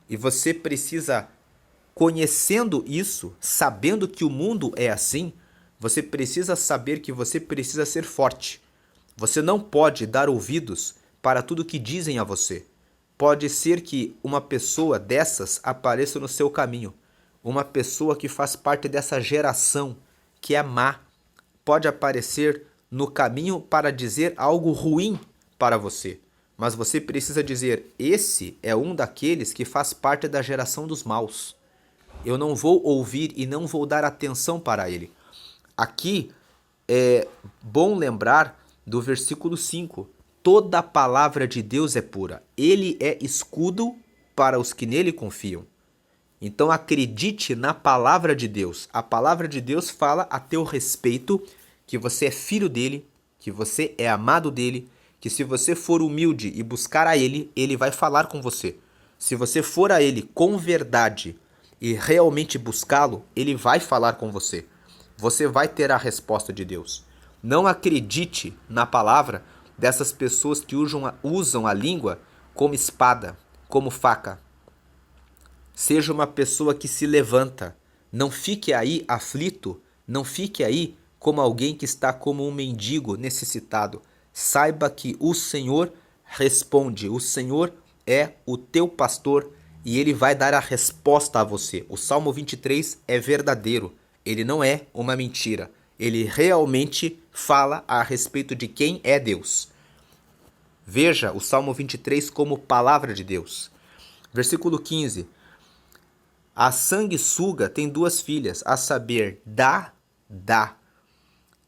S1: E você precisa, conhecendo isso, sabendo que o mundo é assim, você precisa saber que você precisa ser forte. Você não pode dar ouvidos para tudo que dizem a você. Pode ser que uma pessoa dessas apareça no seu caminho. Uma pessoa que faz parte dessa geração, que é má, pode aparecer no caminho para dizer algo ruim para você. Mas você precisa dizer, esse é um daqueles que faz parte da geração dos maus. Eu não vou ouvir e não vou dar atenção para ele. Aqui é bom lembrar do versículo 5. Toda a palavra de Deus é pura. Ele é escudo para os que nele confiam. Então acredite na palavra de Deus. A palavra de Deus fala a teu respeito que você é filho dele, que você é amado dele, que se você for humilde e buscar a ele, ele vai falar com você. Se você for a ele com verdade e realmente buscá-lo, ele vai falar com você. Você vai ter a resposta de Deus. Não acredite na palavra dessas pessoas que usam a língua como espada, como faca. Seja uma pessoa que se levanta. Não fique aí aflito, não fique aí como alguém que está como um mendigo necessitado. Saiba que o Senhor responde, o Senhor é o teu pastor e ele vai dar a resposta a você. O Salmo 23 é verdadeiro, ele não é uma mentira. Ele realmente fala a respeito de quem é Deus. Veja o Salmo 23 como palavra de Deus. Versículo 15. A sanguessuga tem 2 filhas, a saber, dá.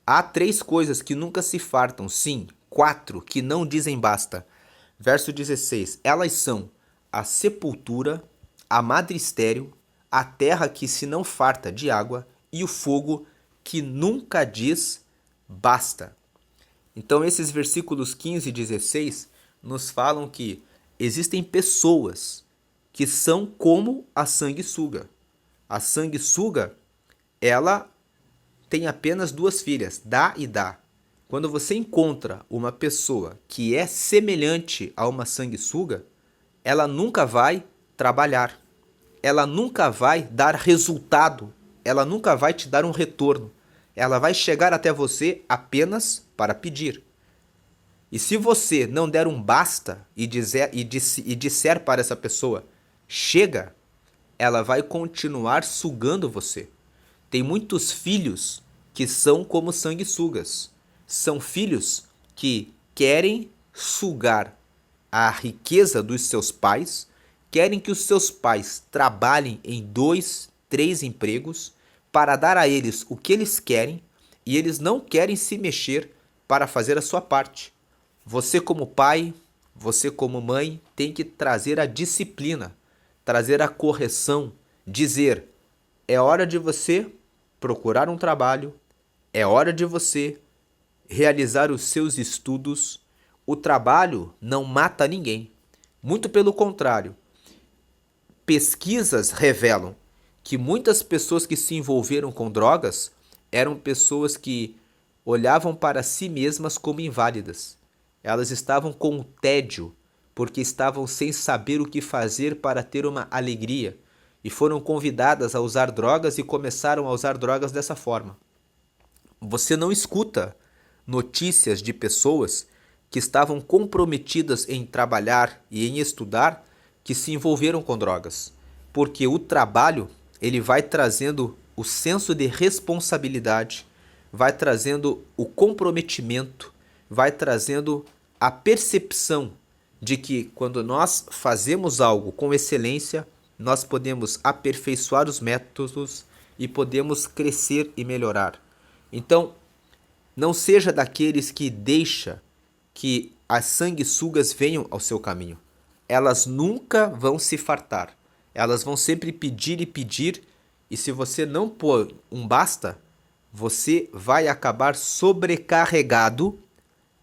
S1: Há 3 coisas que nunca se fartam, sim, 4 que não dizem basta. Verso 16. Elas são a sepultura, a madre estéril, a terra que se não farta de água e o fogo que nunca diz basta. Então esses versículos 15 e 16 nos falam que existem pessoas que são como a sanguessuga. A sanguessuga, ela tem apenas 2 filhas, dá e dá. Quando você encontra uma pessoa que é semelhante a uma sanguessuga, ela nunca vai trabalhar, ela nunca vai dar resultado, ela nunca vai te dar um retorno. Ela vai chegar até você apenas para pedir. E se você não der um basta e disser para essa pessoa, chega, ela vai continuar sugando você. Tem muitos filhos que são como sanguessugas. São filhos que querem sugar a riqueza dos seus pais, querem que os seus pais trabalhem em 2, 3 empregos para dar a eles o que eles querem e eles não querem se mexer para fazer a sua parte. Você como pai, você como mãe, tem que trazer a disciplina, trazer a correção, dizer: é hora de você procurar um trabalho, é hora de você realizar os seus estudos. O trabalho não mata ninguém. Muito pelo contrário. Pesquisas revelam que muitas pessoas que se envolveram com drogas eram pessoas que olhavam para si mesmas como inválidas. Elas estavam com tédio, porque estavam sem saber o que fazer para ter uma alegria, e foram convidadas a usar drogas e começaram a usar drogas dessa forma. Você não escuta notícias de pessoas que estavam comprometidas em trabalhar e em estudar que se envolveram com drogas, porque o trabalho ele vai trazendo o senso de responsabilidade, vai trazendo o comprometimento, vai trazendo a percepção de que quando nós fazemos algo com excelência, nós podemos aperfeiçoar os métodos e podemos crescer e melhorar. Então, não seja daqueles que deixa que as sanguessugas venham ao seu caminho. Elas nunca vão se fartar. Elas vão sempre pedir e pedir, e se você não pôr um basta, você vai acabar sobrecarregado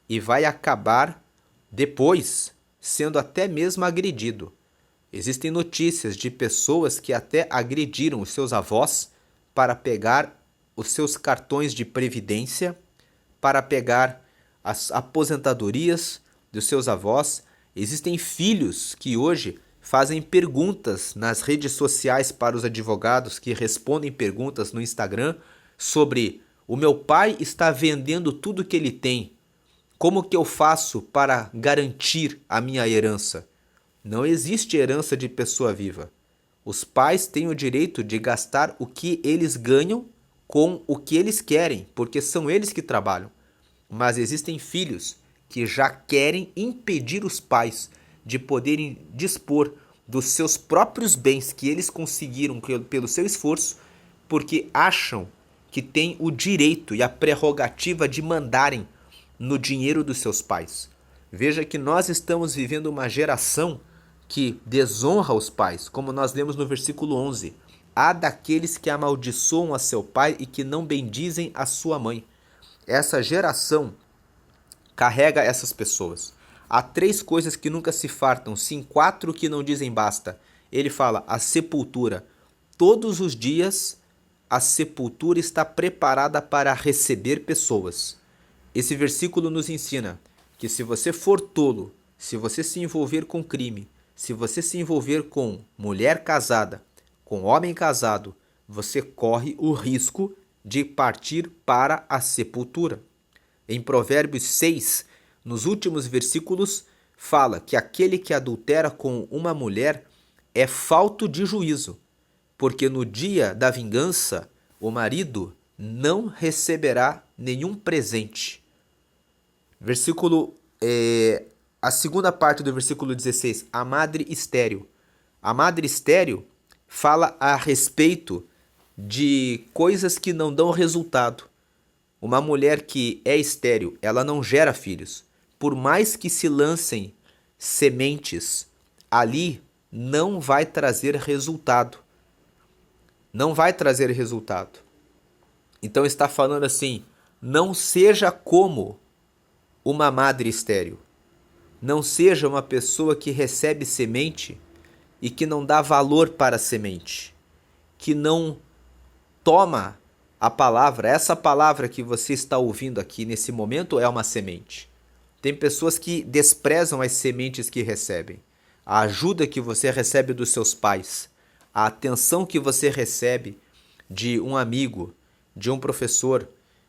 S1: e vai acabar depois sendo até mesmo agredido. Existem notícias de pessoas que até agrediram os seus avós para pegar os seus cartões de previdência, para pegar as aposentadorias dos seus avós. Existem filhos que hoje fazem perguntas nas redes sociais para os advogados, que respondem perguntas no Instagram sobre: o meu pai está vendendo tudo que ele tem. Como que eu faço para garantir a minha herança? Não existe herança de pessoa viva. Os pais têm o direito de gastar o que eles ganham com o que eles querem, porque são eles que trabalham. Mas existem filhos que já querem impedir os pais de poderem dispor dos seus próprios bens que eles conseguiram pelo seu esforço, porque acham que têm o direito e a prerrogativa de mandarem no dinheiro dos seus pais. Veja que nós estamos vivendo uma geração que desonra os pais, como nós lemos no versículo 11. Há daqueles que amaldiçoam a seu pai e que não bendizem a sua mãe. Essa geração carrega essas pessoas. Há 3 coisas que nunca se fartam, sim, 4 que não dizem basta. Ele fala: a sepultura. Todos os dias a sepultura está preparada para receber pessoas. Esse versículo nos ensina que se você for tolo, se você se envolver com crime, se você se envolver com mulher casada, com homem casado, você corre o risco de partir para a sepultura. Em Provérbios 6, nos últimos versículos, fala que aquele que adultera com uma mulher é falto de juízo, porque no dia da vingança o marido não receberá nenhum presente. A segunda parte do versículo 16, a madre estéril. A madre estéril fala a respeito de coisas que não dão resultado. Uma mulher que é estéril, ela não gera filhos. Por mais que se lancem sementes, ali não vai trazer resultado. Não vai trazer resultado. Então está falando assim: não seja como uma madre estéril. Não seja uma pessoa que recebe semente e que não dá valor para a semente, que não toma a palavra. Essa palavra que você está ouvindo aqui nesse momento é uma semente. Tem pessoas que desprezam as sementes que recebem, a ajuda que você recebe dos seus pais, a atenção que você recebe de um amigo, de um professor,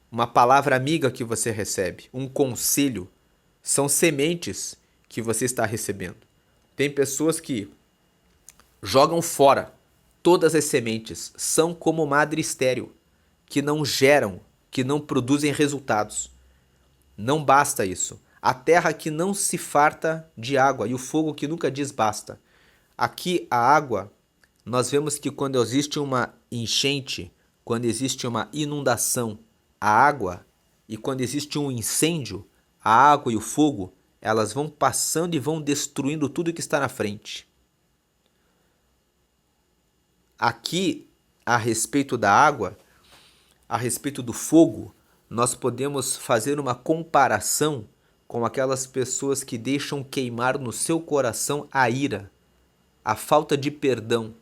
S1: uma palavra amiga que você recebe, um conselho. São sementes que você está recebendo. Tem pessoas que jogam fora todas as sementes, são como madre estéril, que não geram, que não produzem resultados. Não basta isso. A terra que não se farta de água e o fogo que nunca diz basta. Aqui a água, nós vemos que quando existe uma enchente, quando existe uma inundação, a água, e quando existe um incêndio, a água e o fogo elas vão passando e vão destruindo tudo que está na frente. Aqui, a respeito da água, a respeito do fogo, nós podemos fazer uma comparação com aquelas pessoas que deixam queimar no seu coração a ira, a falta de perdão,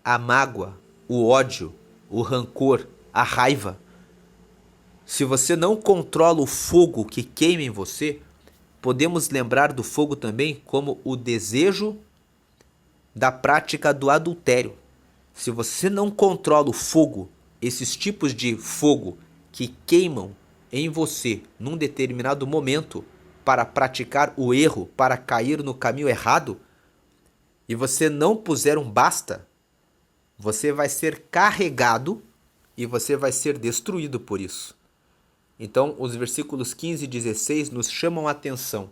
S1: a mágoa, o ódio, o rancor, a raiva. Se você não controla o fogo que queima em você, podemos lembrar do fogo também como o desejo da prática do adultério. Se você não controla o fogo, esses tipos de fogo que queimam em você num determinado momento para praticar o erro, para cair no caminho errado, e você não puser um basta, você vai ser carregado e você vai ser destruído por isso. Então, os versículos 15 e 16 nos chamam a atenção.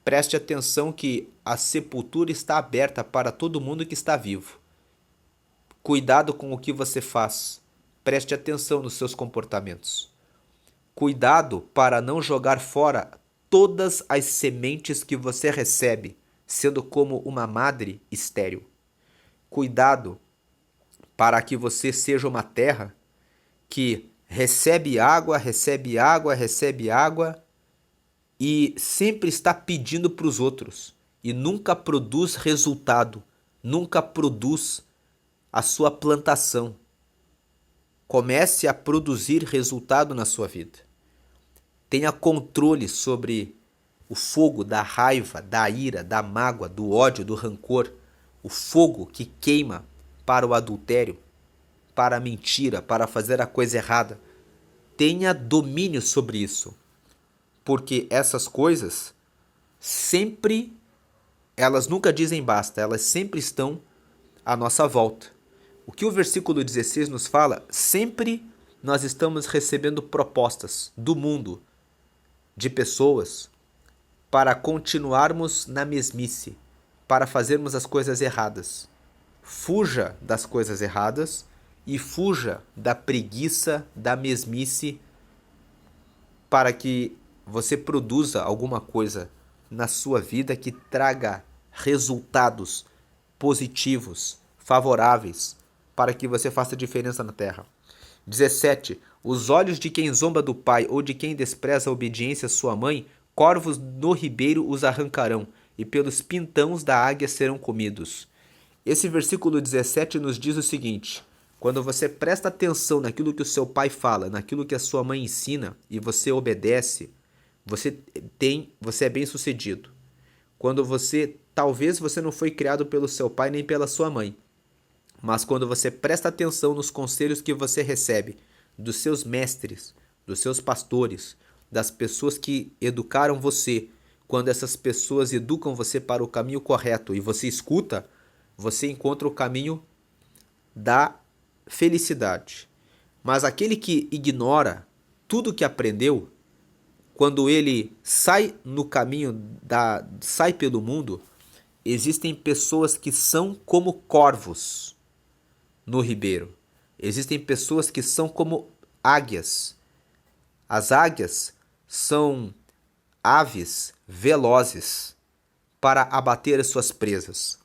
S1: Preste atenção que a sepultura está aberta para todo mundo que está vivo. Cuidado com o que você faz. Preste atenção nos seus comportamentos. Cuidado para não jogar fora todas as sementes que você recebe, sendo como uma madre estéril. Cuidado para que você seja uma terra que recebe água, recebe água, recebe água e sempre está pedindo para os outros e nunca produz resultado, nunca produz a sua plantação. Comece a produzir resultado na sua vida. Tenha controle sobre o fogo da raiva, da ira, da mágoa, do ódio, do rancor, o fogo que queima para o adultério, para a mentira, para fazer a coisa errada. Tenha domínio sobre isso, porque essas coisas sempre, elas nunca dizem basta, elas sempre estão à nossa volta. O que o versículo 16 nos fala, sempre nós estamos recebendo propostas do mundo, de pessoas, para continuarmos na mesmice, para fazermos as coisas erradas. Fuja das coisas erradas e fuja da preguiça, da mesmice, para que você produza alguma coisa na sua vida que traga resultados positivos, favoráveis, para que você faça diferença na terra. 17. Os olhos de quem zomba do pai ou de quem despreza a obediência à sua mãe, corvos no ribeiro os arrancarão, e pelos pintãos da águia serão comidos. Esse versículo 17 nos diz o seguinte: quando você presta atenção naquilo que o seu pai fala, naquilo que a sua mãe ensina, e você obedece, você é bem-sucedido. Quando talvez você não foi criado pelo seu pai nem pela sua mãe, mas quando você presta atenção nos conselhos que você recebe dos seus mestres, dos seus pastores, das pessoas que educaram você, quando essas pessoas educam você para o caminho correto e você escuta, você encontra o caminho da felicidade. Mas aquele que ignora tudo que aprendeu, quando ele sai no caminho, sai pelo mundo, existem pessoas que são como corvos no ribeiro. Existem pessoas que são como águias. As águias são aves velozes para abater as suas presas.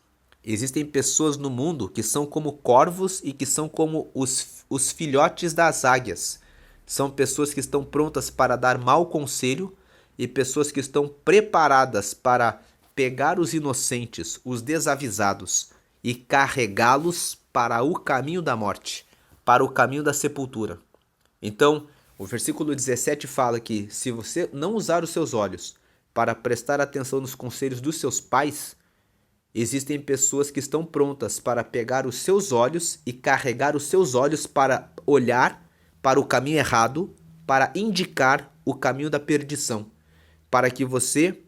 S1: Existem pessoas no mundo que são como corvos e que são como os filhotes das águias. São pessoas que estão prontas para dar mau conselho e pessoas que estão preparadas para pegar os inocentes, os desavisados e carregá-los para o caminho da morte, para o caminho da sepultura. Então, o versículo 17 fala que se você não usar os seus olhos para prestar atenção nos conselhos dos seus pais, existem pessoas que estão prontas para pegar os seus olhos e carregar os seus olhos para olhar para o caminho errado, para indicar o caminho da perdição, para que você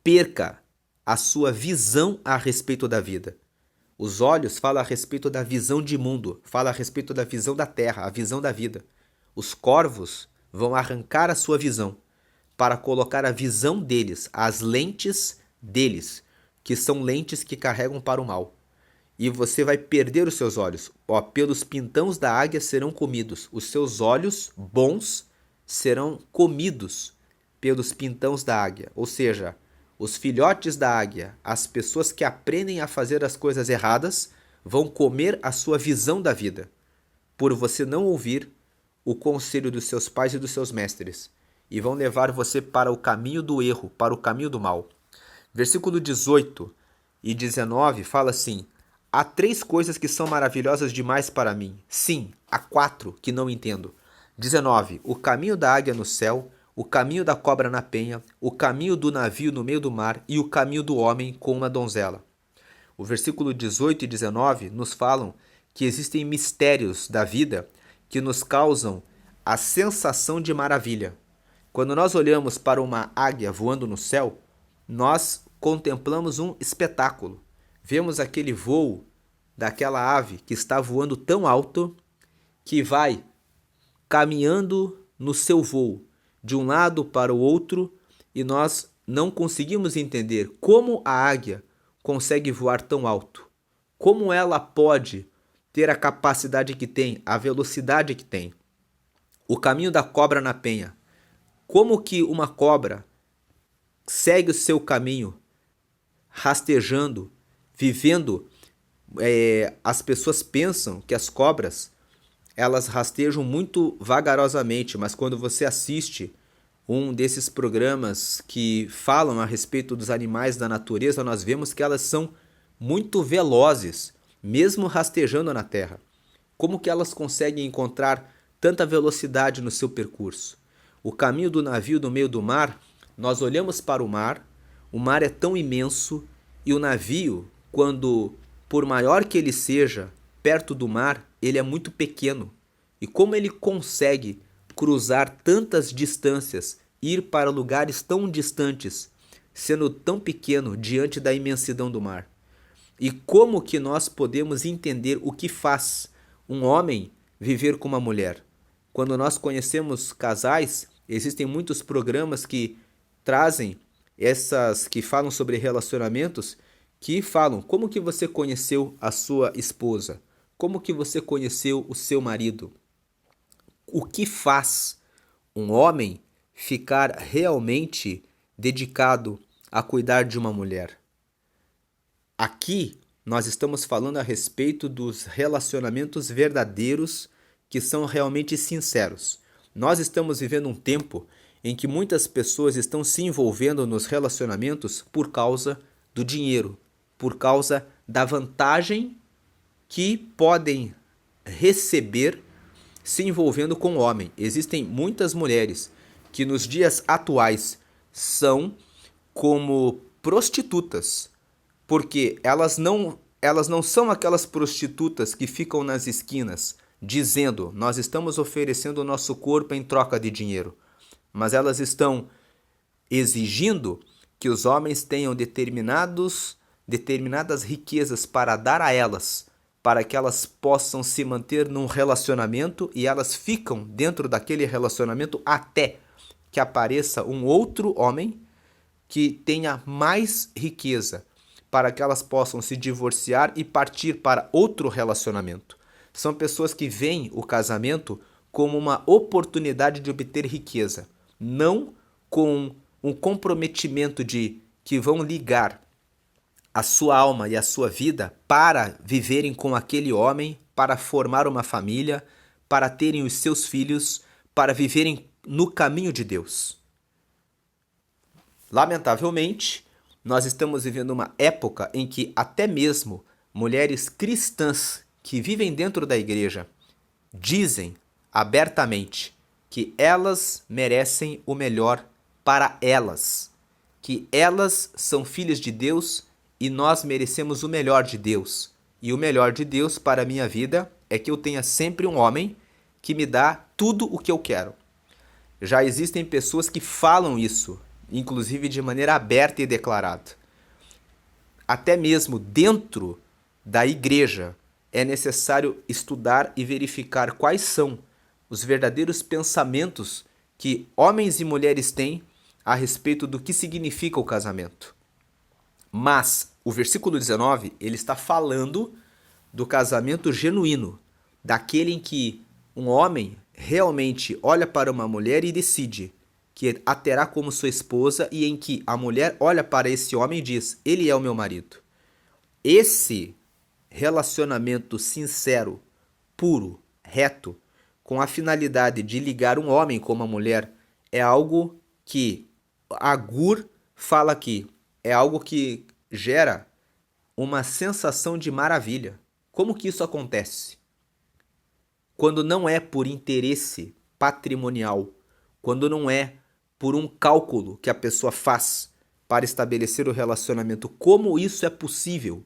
S1: perca a sua visão a respeito da vida. Os olhos falam a respeito da visão de mundo, falam a respeito da visão da terra, a visão da vida. Os corvos vão arrancar a sua visão para colocar a visão deles, as lentes deles, que são lentes que carregam para o mal. E você vai perder os seus olhos. Pelos pintãos da águia serão comidos. Os seus olhos bons serão comidos pelos pintãos da águia, ou seja, os filhotes da águia, as pessoas que aprendem a fazer as coisas erradas, vão comer a sua visão da vida, por você não ouvir o conselho dos seus pais e dos seus mestres, e vão levar você para o caminho do erro, para o caminho do mal. Versículo 18 e 19 fala assim: há 3 coisas que são maravilhosas demais para mim. Sim, há 4 que não entendo. 19. O caminho da águia no céu, o caminho da cobra na penha, o caminho do navio no meio do mar e o caminho do homem com uma donzela. O versículo 18 e 19 nos falam que existem mistérios da vida que nos causam a sensação de maravilha. Quando nós olhamos para uma águia voando no céu, nós contemplamos um espetáculo. Vemos aquele voo daquela ave que está voando tão alto que vai caminhando no seu voo de um lado para o outro, e nós não conseguimos entender como a águia consegue voar tão alto, como ela pode ter a capacidade que tem, a velocidade que tem. O caminho da cobra na penha. Como que uma cobra segue o seu caminho rastejando, vivendo? As pessoas pensam que as cobras elas rastejam muito vagarosamente, mas quando você assiste um desses programas que falam a respeito dos animais da natureza, nós vemos que elas são muito velozes, mesmo rastejando na terra. Como que elas conseguem encontrar tanta velocidade no seu percurso? O caminho do navio no meio do mar, nós olhamos para o mar é tão imenso, e o navio, quando por maior que ele seja, perto do mar, ele é muito pequeno. E como ele consegue cruzar tantas distâncias, ir para lugares tão distantes, sendo tão pequeno diante da imensidão do mar? E como que nós podemos entender o que faz um homem viver com uma mulher? Quando nós conhecemos casais, existem muitos programas que trazem que falam sobre relacionamentos, que falam como que você conheceu a sua esposa, como que você conheceu o seu marido. O que faz um homem ficar realmente dedicado a cuidar de uma mulher? Aqui nós estamos falando a respeito dos relacionamentos verdadeiros que são realmente sinceros. Nós estamos vivendo um tempo em que muitas pessoas estão se envolvendo nos relacionamentos por causa do dinheiro, por causa da vantagem que podem receber se envolvendo com o homem. Existem muitas mulheres que nos dias atuais são como prostitutas, porque elas não são aquelas prostitutas que ficam nas esquinas dizendo: nós estamos oferecendo o nosso corpo em troca de dinheiro, mas elas estão exigindo que os homens tenham determinadas riquezas para dar a elas, para que elas possam se manter num relacionamento, e elas ficam dentro daquele relacionamento até que apareça um outro homem que tenha mais riqueza, para que elas possam se divorciar e partir para outro relacionamento. São pessoas que veem o casamento como uma oportunidade de obter riqueza, não com um comprometimento de que vão ligar a sua alma e a sua vida para viverem com aquele homem, para formar uma família, para terem os seus filhos, para viverem no caminho de Deus. Lamentavelmente, nós estamos vivendo uma época em que até mesmo mulheres cristãs que vivem dentro da igreja dizem abertamente que elas merecem o melhor para elas, que elas são filhas de Deus e nós merecemos o melhor de Deus. E o melhor de Deus para a minha vida é que eu tenha sempre um homem que me dá tudo o que eu quero. Já existem pessoas que falam isso, inclusive de maneira aberta e declarada. Até mesmo dentro da igreja é necessário estudar e verificar quais são os verdadeiros pensamentos que homens e mulheres têm a respeito do que significa o casamento. Mas o versículo 19, ele está falando do casamento genuíno, daquele em que um homem realmente olha para uma mulher e decide: que a terá como sua esposa e em que a mulher olha para esse homem e diz: ele é o meu marido. Esse relacionamento sincero, puro, reto, com a finalidade de ligar um homem com uma mulher, é algo que Agur fala aqui, é algo que gera uma sensação de maravilha. Como que isso acontece? Quando não é por interesse patrimonial, quando não é por um cálculo que a pessoa faz para estabelecer o relacionamento, como isso é possível?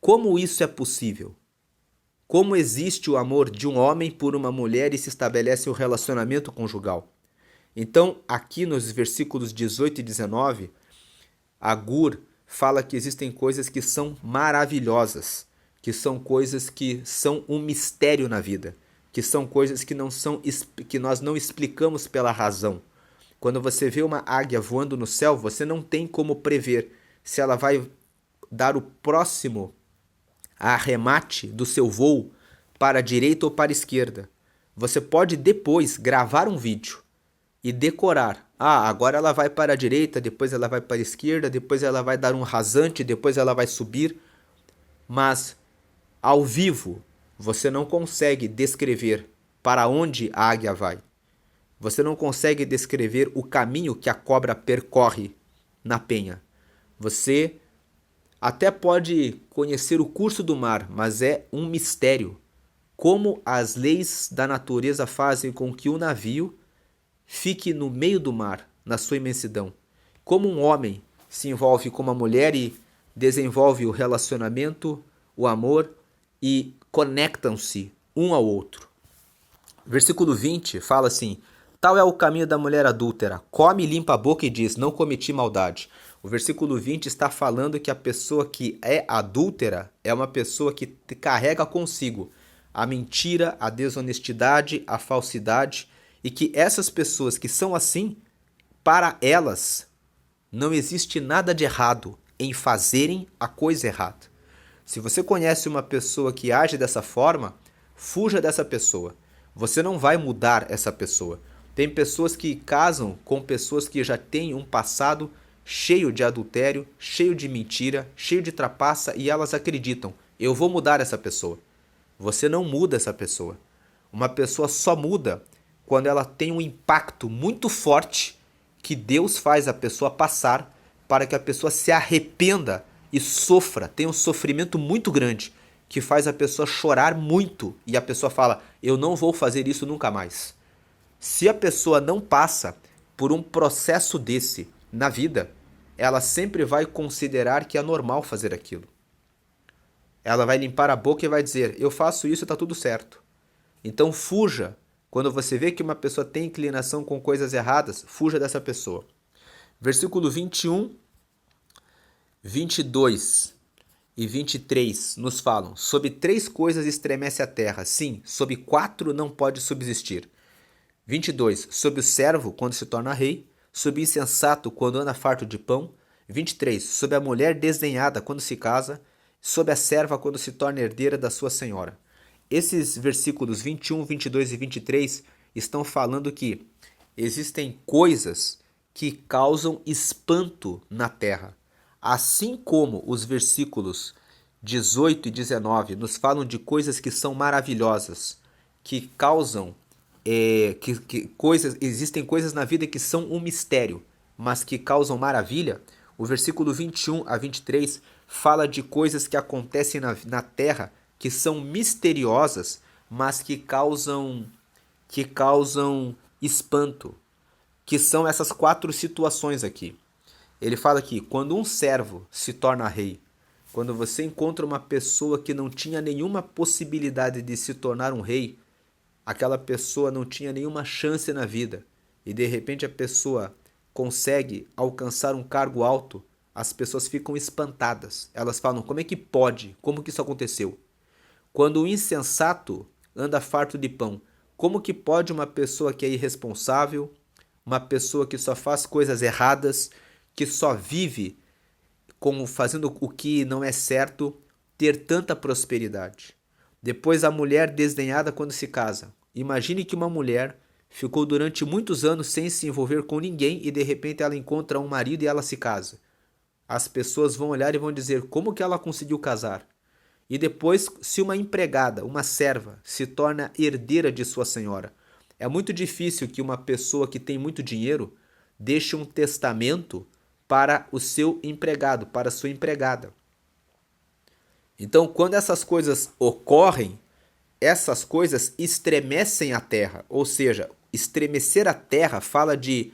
S1: Como isso é possível? Como existe o amor de um homem por uma mulher e se estabelece o relacionamento conjugal? Então, aqui nos versículos 18 e 19, Agur fala que existem coisas que são maravilhosas, que são coisas que são um mistério na vida, que são coisas que nós não explicamos pela razão. Quando você vê uma águia voando no céu, você não tem como prever se ela vai dar o próximo arremate do seu voo para a direita ou para a esquerda. Você pode depois gravar um vídeo e decorar. Agora ela vai para a direita, depois ela vai para a esquerda, depois ela vai dar um rasante, depois ela vai subir. Mas ao vivo você não consegue descrever para onde a águia vai. Você não consegue descrever o caminho que a cobra percorre na penha. Você até pode conhecer o curso do mar, mas é um mistério. Como as leis da natureza fazem com que o navio fique no meio do mar, na sua imensidão. Como um homem se envolve com uma mulher e desenvolve o relacionamento, o amor e conectam-se um ao outro. Versículo 20 fala assim: tal é o caminho da mulher adúltera, come, limpa a boca e diz: não cometi maldade. O versículo 20 está falando que a pessoa que é adúltera é uma pessoa que carrega consigo a mentira, a desonestidade, a falsidade, e que essas pessoas que são assim, para elas não existe nada de errado em fazerem a coisa errada. Se você conhece uma pessoa que age dessa forma, fuja dessa pessoa. Você não vai mudar essa pessoa. Tem pessoas que casam com pessoas que já têm um passado cheio de adultério, cheio de mentira, cheio de trapaça, e elas acreditam: eu vou mudar essa pessoa. Você não muda essa pessoa. Uma pessoa só muda quando ela tem um impacto muito forte que Deus faz a pessoa passar para que a pessoa se arrependa e sofra, tenha um sofrimento muito grande, que faz a pessoa chorar muito e a pessoa fala: eu não vou fazer isso nunca mais. Se a pessoa não passa por um processo desse na vida, ela sempre vai considerar que é normal fazer aquilo. Ela vai limpar a boca e vai dizer: eu faço isso e está tudo certo. Então fuja. Quando você vê que uma pessoa tem inclinação com coisas erradas, fuja dessa pessoa. Versículo 21, 22 e 23 nos falam: sobre 3 coisas estremece a terra, sim, sobre 4 não pode subsistir. 22, sobre o servo quando se torna rei, sobre o insensato quando anda farto de pão. 23, sobre a mulher desdenhada quando se casa, sobre a serva quando se torna herdeira da sua senhora. Esses versículos 21, 22 e 23 estão falando que existem coisas que causam espanto na terra. Assim como os versículos 18 e 19 nos falam de coisas que são maravilhosas, que causam existem coisas na vida que são um mistério, mas que causam maravilha. O versículo 21 a 23 fala de coisas que acontecem na terra que são misteriosas, mas que causam espanto, que são essas 4 situações aqui. Ele fala aqui: quando um servo se torna rei, quando você encontra uma pessoa que não tinha nenhuma possibilidade de se tornar um rei, aquela pessoa não tinha nenhuma chance na vida, e de repente a pessoa consegue alcançar um cargo alto, as pessoas ficam espantadas. Elas falam: como é que pode? Como que isso aconteceu? Quando o insensato anda farto de pão, como que pode uma pessoa que é irresponsável, uma pessoa que só faz coisas erradas, que só vive como fazendo o que não é certo, ter tanta prosperidade? Depois, a mulher desdenhada quando se casa. Imagine que uma mulher ficou durante muitos anos sem se envolver com ninguém e de repente ela encontra um marido e ela se casa. As pessoas vão olhar e vão dizer: como que ela conseguiu casar? E depois, se uma empregada, uma serva, se torna herdeira de sua senhora, é muito difícil que uma pessoa que tem muito dinheiro deixe um testamento para o seu empregado, para a sua empregada. Então, quando essas coisas ocorrem, essas coisas estremecem a terra. Ou seja, estremecer a terra fala de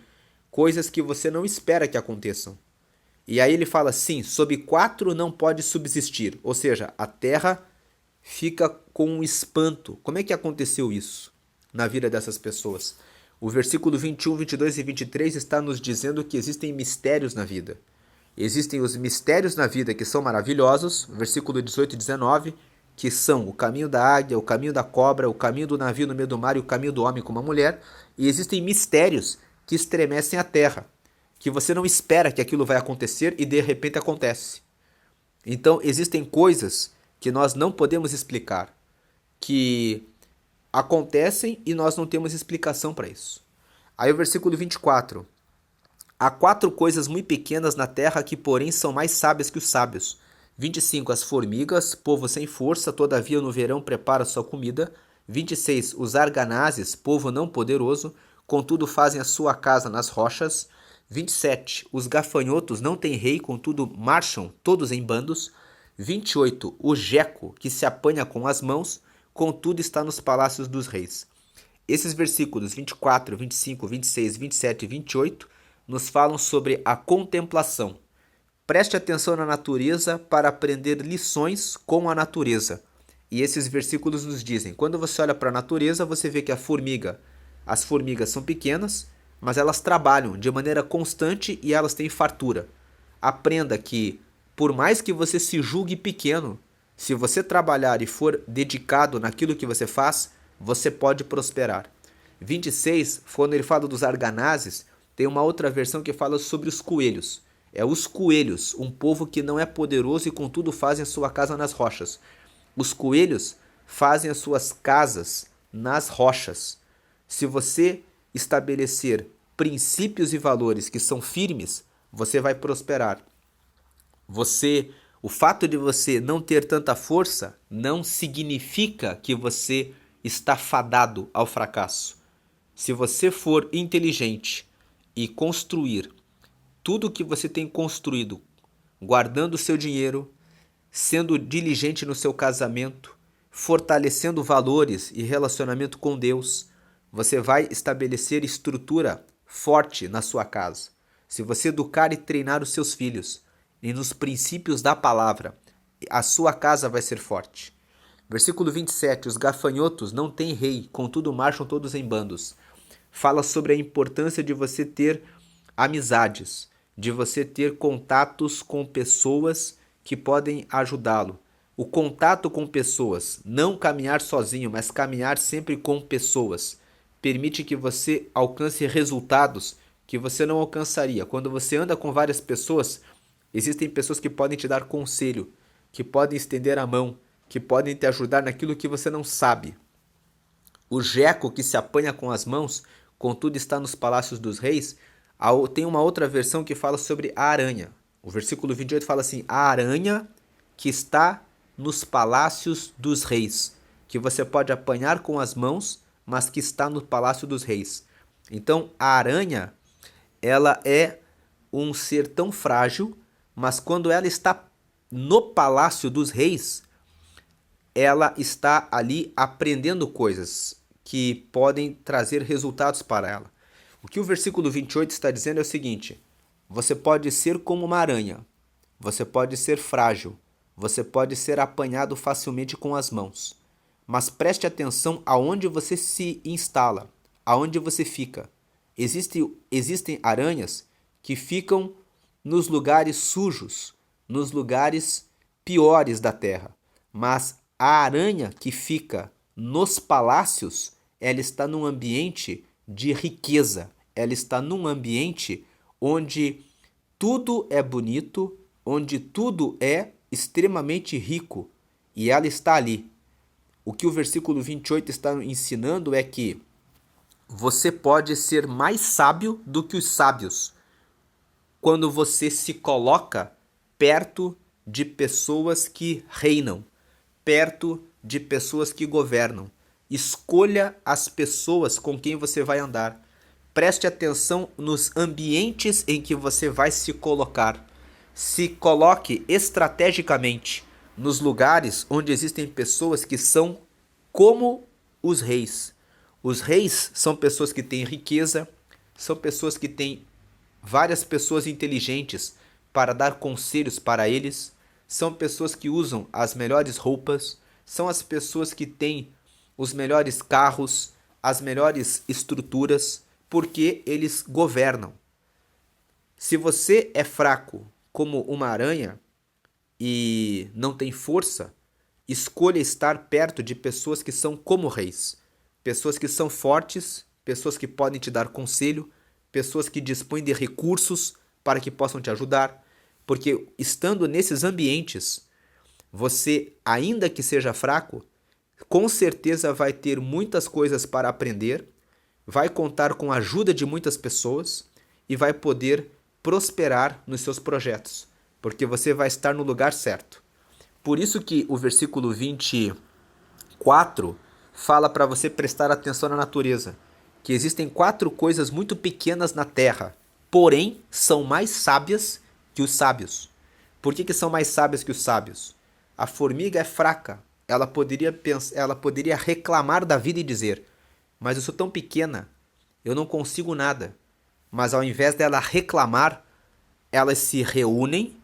S1: coisas que você não espera que aconteçam. E aí ele fala assim: sob 4 não pode subsistir. Ou seja, a terra fica com um espanto. Como é que aconteceu isso na vida dessas pessoas? O versículo 21, 22 e 23 está nos dizendo que existem mistérios na vida. Existem os mistérios na vida que são maravilhosos, versículo 18 e 19, que são o caminho da águia, o caminho da cobra, o caminho do navio no meio do mar e o caminho do homem com uma mulher. E existem mistérios que estremecem a terra, que você não espera que aquilo vai acontecer e de repente acontece. Então existem coisas que nós não podemos explicar, que acontecem e nós não temos explicação para isso. Aí o versículo 24. Há 4 coisas muito pequenas na terra que, porém, são mais sábias que os sábios. 25. As formigas, povo sem força, todavia no verão prepara sua comida. 26. Os arganazes, povo não poderoso, contudo fazem a sua casa nas rochas. 27. Os gafanhotos não têm rei, contudo marcham todos em bandos. 28. O geco, que se apanha com as mãos, contudo está nos palácios dos reis. Esses versículos 24, 25, 26, 27 e 28 nos falam sobre a contemplação. Preste atenção na natureza para aprender lições com a natureza. E esses versículos nos dizem: quando você olha para a natureza, você vê que as formigas são pequenas, mas elas trabalham de maneira constante e elas têm fartura. Aprenda que, por mais que você se julgue pequeno, se você trabalhar e for dedicado naquilo que você faz, você pode prosperar. 26, quando ele fala dos arganazes, tem uma outra versão que fala sobre os coelhos. É os coelhos, um povo que não é poderoso e contudo fazem a sua casa nas rochas. Os coelhos fazem as suas casas nas rochas. Se você estabelecer princípios e valores que são firmes, você vai prosperar. O fato de você não ter tanta força não significa que você está fadado ao fracasso. Se você for inteligente e construir tudo o que você tem construído, guardando o seu dinheiro, sendo diligente no seu casamento, fortalecendo valores e relacionamento com Deus, você vai estabelecer estrutura forte na sua casa. Se você educar e treinar os seus filhos e nos princípios da palavra, a sua casa vai ser forte. Versículo 27, os gafanhotos não têm rei, contudo marcham todos em bandos. Fala sobre a importância de você ter amizades, de você ter contatos com pessoas que podem ajudá-lo. O contato com pessoas, não caminhar sozinho, mas caminhar sempre com pessoas, permite que você alcance resultados que você não alcançaria. Quando você anda com várias pessoas, existem pessoas que podem te dar conselho, que podem estender a mão, que podem te ajudar naquilo que você não sabe. O geco que se apanha com as mãos, contudo está nos palácios dos reis. Tem uma outra versão que fala sobre a aranha. O versículo 28 fala assim: a aranha que está nos palácios dos reis, que você pode apanhar com as mãos, mas que está no palácio dos reis. Então, a aranha, ela é um ser tão frágil, mas quando ela está no palácio dos reis, ela está ali aprendendo coisas que podem trazer resultados para ela. O que o versículo 28 está dizendo é o seguinte: você pode ser como uma aranha, você pode ser frágil, você pode ser apanhado facilmente com as mãos, mas preste atenção aonde você se instala, aonde você fica. Existem aranhas que ficam nos lugares sujos, nos lugares piores da terra, mas a aranha que fica nos palácios, ela está num ambiente de riqueza, ela está num ambiente onde tudo é bonito, onde tudo é extremamente rico, e ela está ali. O que o versículo 28 está ensinando é que você pode ser mais sábio do que os sábios quando você se coloca perto de pessoas que reinam, perto de pessoas que governam. Escolha as pessoas com quem você vai andar. Preste atenção nos ambientes em que você vai se colocar. Se coloque estrategicamente nos lugares onde existem pessoas que são como os reis. Os reis são pessoas que têm riqueza, são pessoas que têm várias pessoas inteligentes para dar conselhos para eles, são pessoas que usam as melhores roupas, são as pessoas que têm os melhores carros, as melhores estruturas, porque eles governam. Se você é fraco como uma aranha e não tem força, escolha estar perto de pessoas que são como reis, pessoas que são fortes, pessoas que podem te dar conselho, pessoas que dispõem de recursos para que possam te ajudar, porque estando nesses ambientes, você, ainda que seja fraco, com certeza vai ter muitas coisas para aprender, vai contar com a ajuda de muitas pessoas e vai poder prosperar nos seus projetos, porque você vai estar no lugar certo. Por isso que o versículo 24 fala para você prestar atenção na natureza, que existem 4 coisas muito pequenas na terra, porém são mais sábias que os sábios. Por que são mais sábias que os sábios? A formiga é fraca, ela poderia reclamar da vida e dizer: mas eu sou tão pequena, eu não consigo nada. Mas ao invés dela reclamar, elas se reúnem,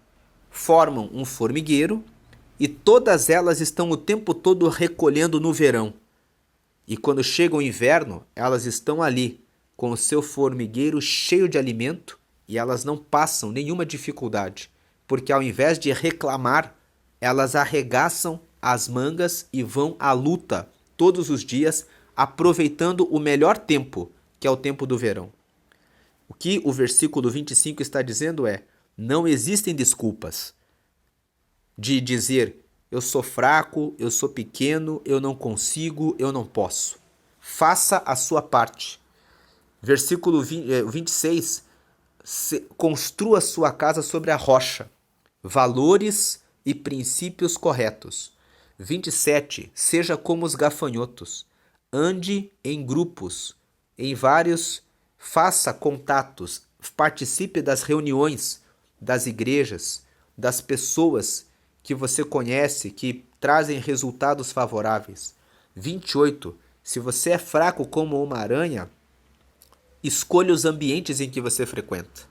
S1: formam um formigueiro e todas elas estão o tempo todo recolhendo no verão. E quando chega o inverno, elas estão ali com o seu formigueiro cheio de alimento e elas não passam nenhuma dificuldade, porque ao invés de reclamar, elas arregaçam as mangas e vão à luta todos os dias, aproveitando o melhor tempo, que é o tempo do verão. O que o versículo 25 está dizendo é: não existem desculpas de dizer eu sou fraco, eu sou pequeno, eu não consigo, eu não posso. Faça a sua parte. Versículo 26, construa sua casa sobre a rocha, valores e princípios corretos. 27, seja como os gafanhotos, ande em grupos, em vários, faça contatos, participe das reuniões, das igrejas, das pessoas que você conhece, que trazem resultados favoráveis. 28, se você é fraco como uma aranha, escolha os ambientes em que você frequenta.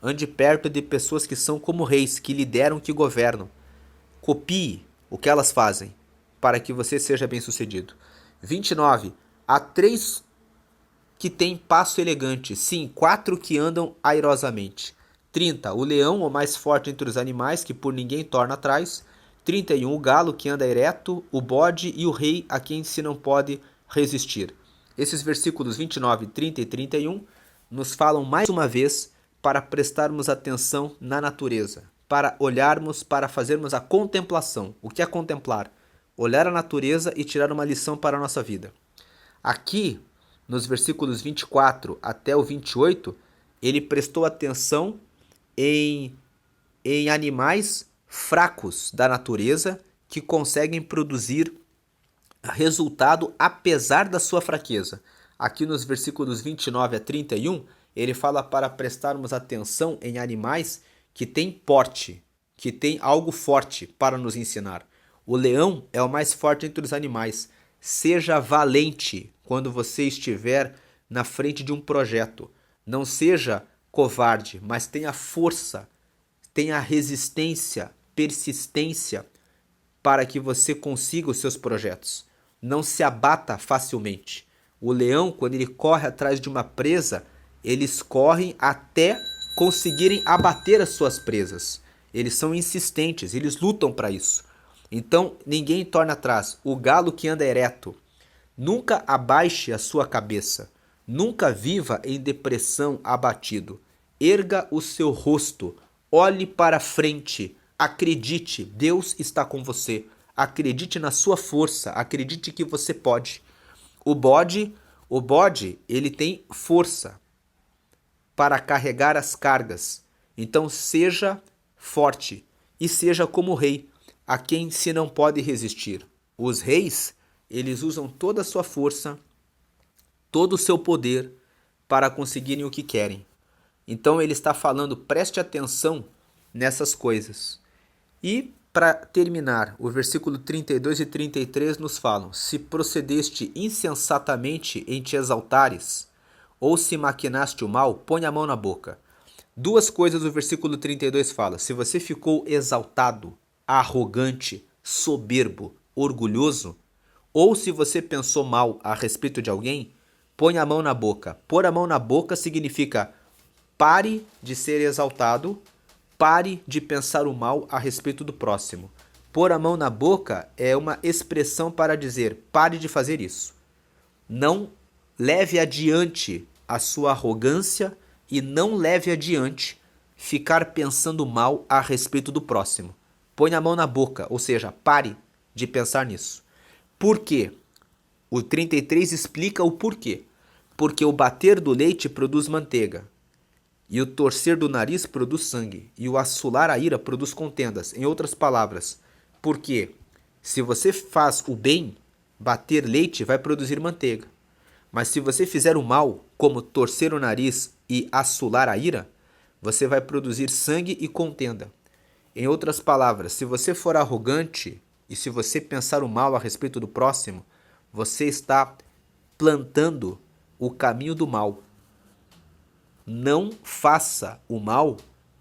S1: Ande perto de pessoas que são como reis, que lideram, que governam. Copie o que elas fazem, para que você seja bem-sucedido. 29, há 3 que têm passo elegante, sim, 4 que andam airosamente. 30, o leão, o mais forte entre os animais, que por ninguém torna atrás. 31, o galo, que anda ereto, o bode e o rei, a quem se não pode resistir. Esses versículos 29, 30 e 31 nos falam mais uma vez para prestarmos atenção na natureza, para olharmos, para fazermos a contemplação. O que é contemplar? Olhar a natureza e tirar uma lição para a nossa vida. Aqui, nos versículos 24 até o 28, ele prestou atenção em animais fracos da natureza que conseguem produzir resultado apesar da sua fraqueza. Aqui nos versículos 29 a 31, ele fala para prestarmos atenção em animais que têm porte, que têm algo forte para nos ensinar. O leão é o mais forte entre os animais. Seja valente quando você estiver na frente de um projeto. Não seja covarde, mas tenha força, tenha resistência, persistência para que você consiga os seus projetos. Não se abata facilmente. O leão, quando ele corre atrás de uma presa, eles correm até conseguirem abater as suas presas. Eles são insistentes, eles lutam para isso. Então, ninguém torna atrás. O galo que anda ereto. Nunca abaixe a sua cabeça. Nunca viva em depressão abatido. Erga o seu rosto. Olhe para frente. Acredite, Deus está com você. Acredite na sua força. Acredite que você pode. O O bode, ele tem força para carregar as cargas. Então seja forte e seja como o rei, a quem se não pode resistir. Os reis, eles usam toda a sua força, todo o seu poder para conseguirem o que querem. Então ele está falando, preste atenção nessas coisas. E para terminar, o versículo 32 e 33 nos falam: se procedeste insensatamente em te exaltares, ou se maquinaste o mal, põe a mão na boca. Duas coisas o versículo 32 fala: se você ficou exaltado, arrogante, soberbo, orgulhoso, ou se você pensou mal a respeito de alguém, põe a mão na boca. Pôr a mão na boca significa pare de ser exaltado, pare de pensar o mal a respeito do próximo. Pôr a mão na boca é uma expressão para dizer pare de fazer isso. Não leve adiante a sua arrogância e não leve adiante ficar pensando mal a respeito do próximo. Põe a mão na boca, ou seja, pare de pensar nisso. Por quê? O 33 explica o porquê. Porque o bater do leite produz manteiga, e o torcer do nariz produz sangue, e o assolar a ira produz contendas. Em outras palavras, porque se você faz o bem, bater leite vai produzir manteiga. Mas se você fizer o mal, como torcer o nariz e assolar a ira, você vai produzir sangue e contenda. Em outras palavras, se você for arrogante e se você pensar o mal a respeito do próximo, você está plantando o caminho do mal. Não faça o mal,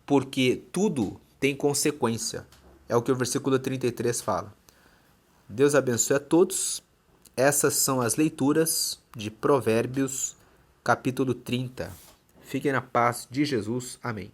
S1: porque tudo tem consequência. É o que o versículo 33 fala. Deus abençoe a todos. Essas são as leituras de Provérbios, capítulo 30. Fiquem na paz de Jesus. Amém.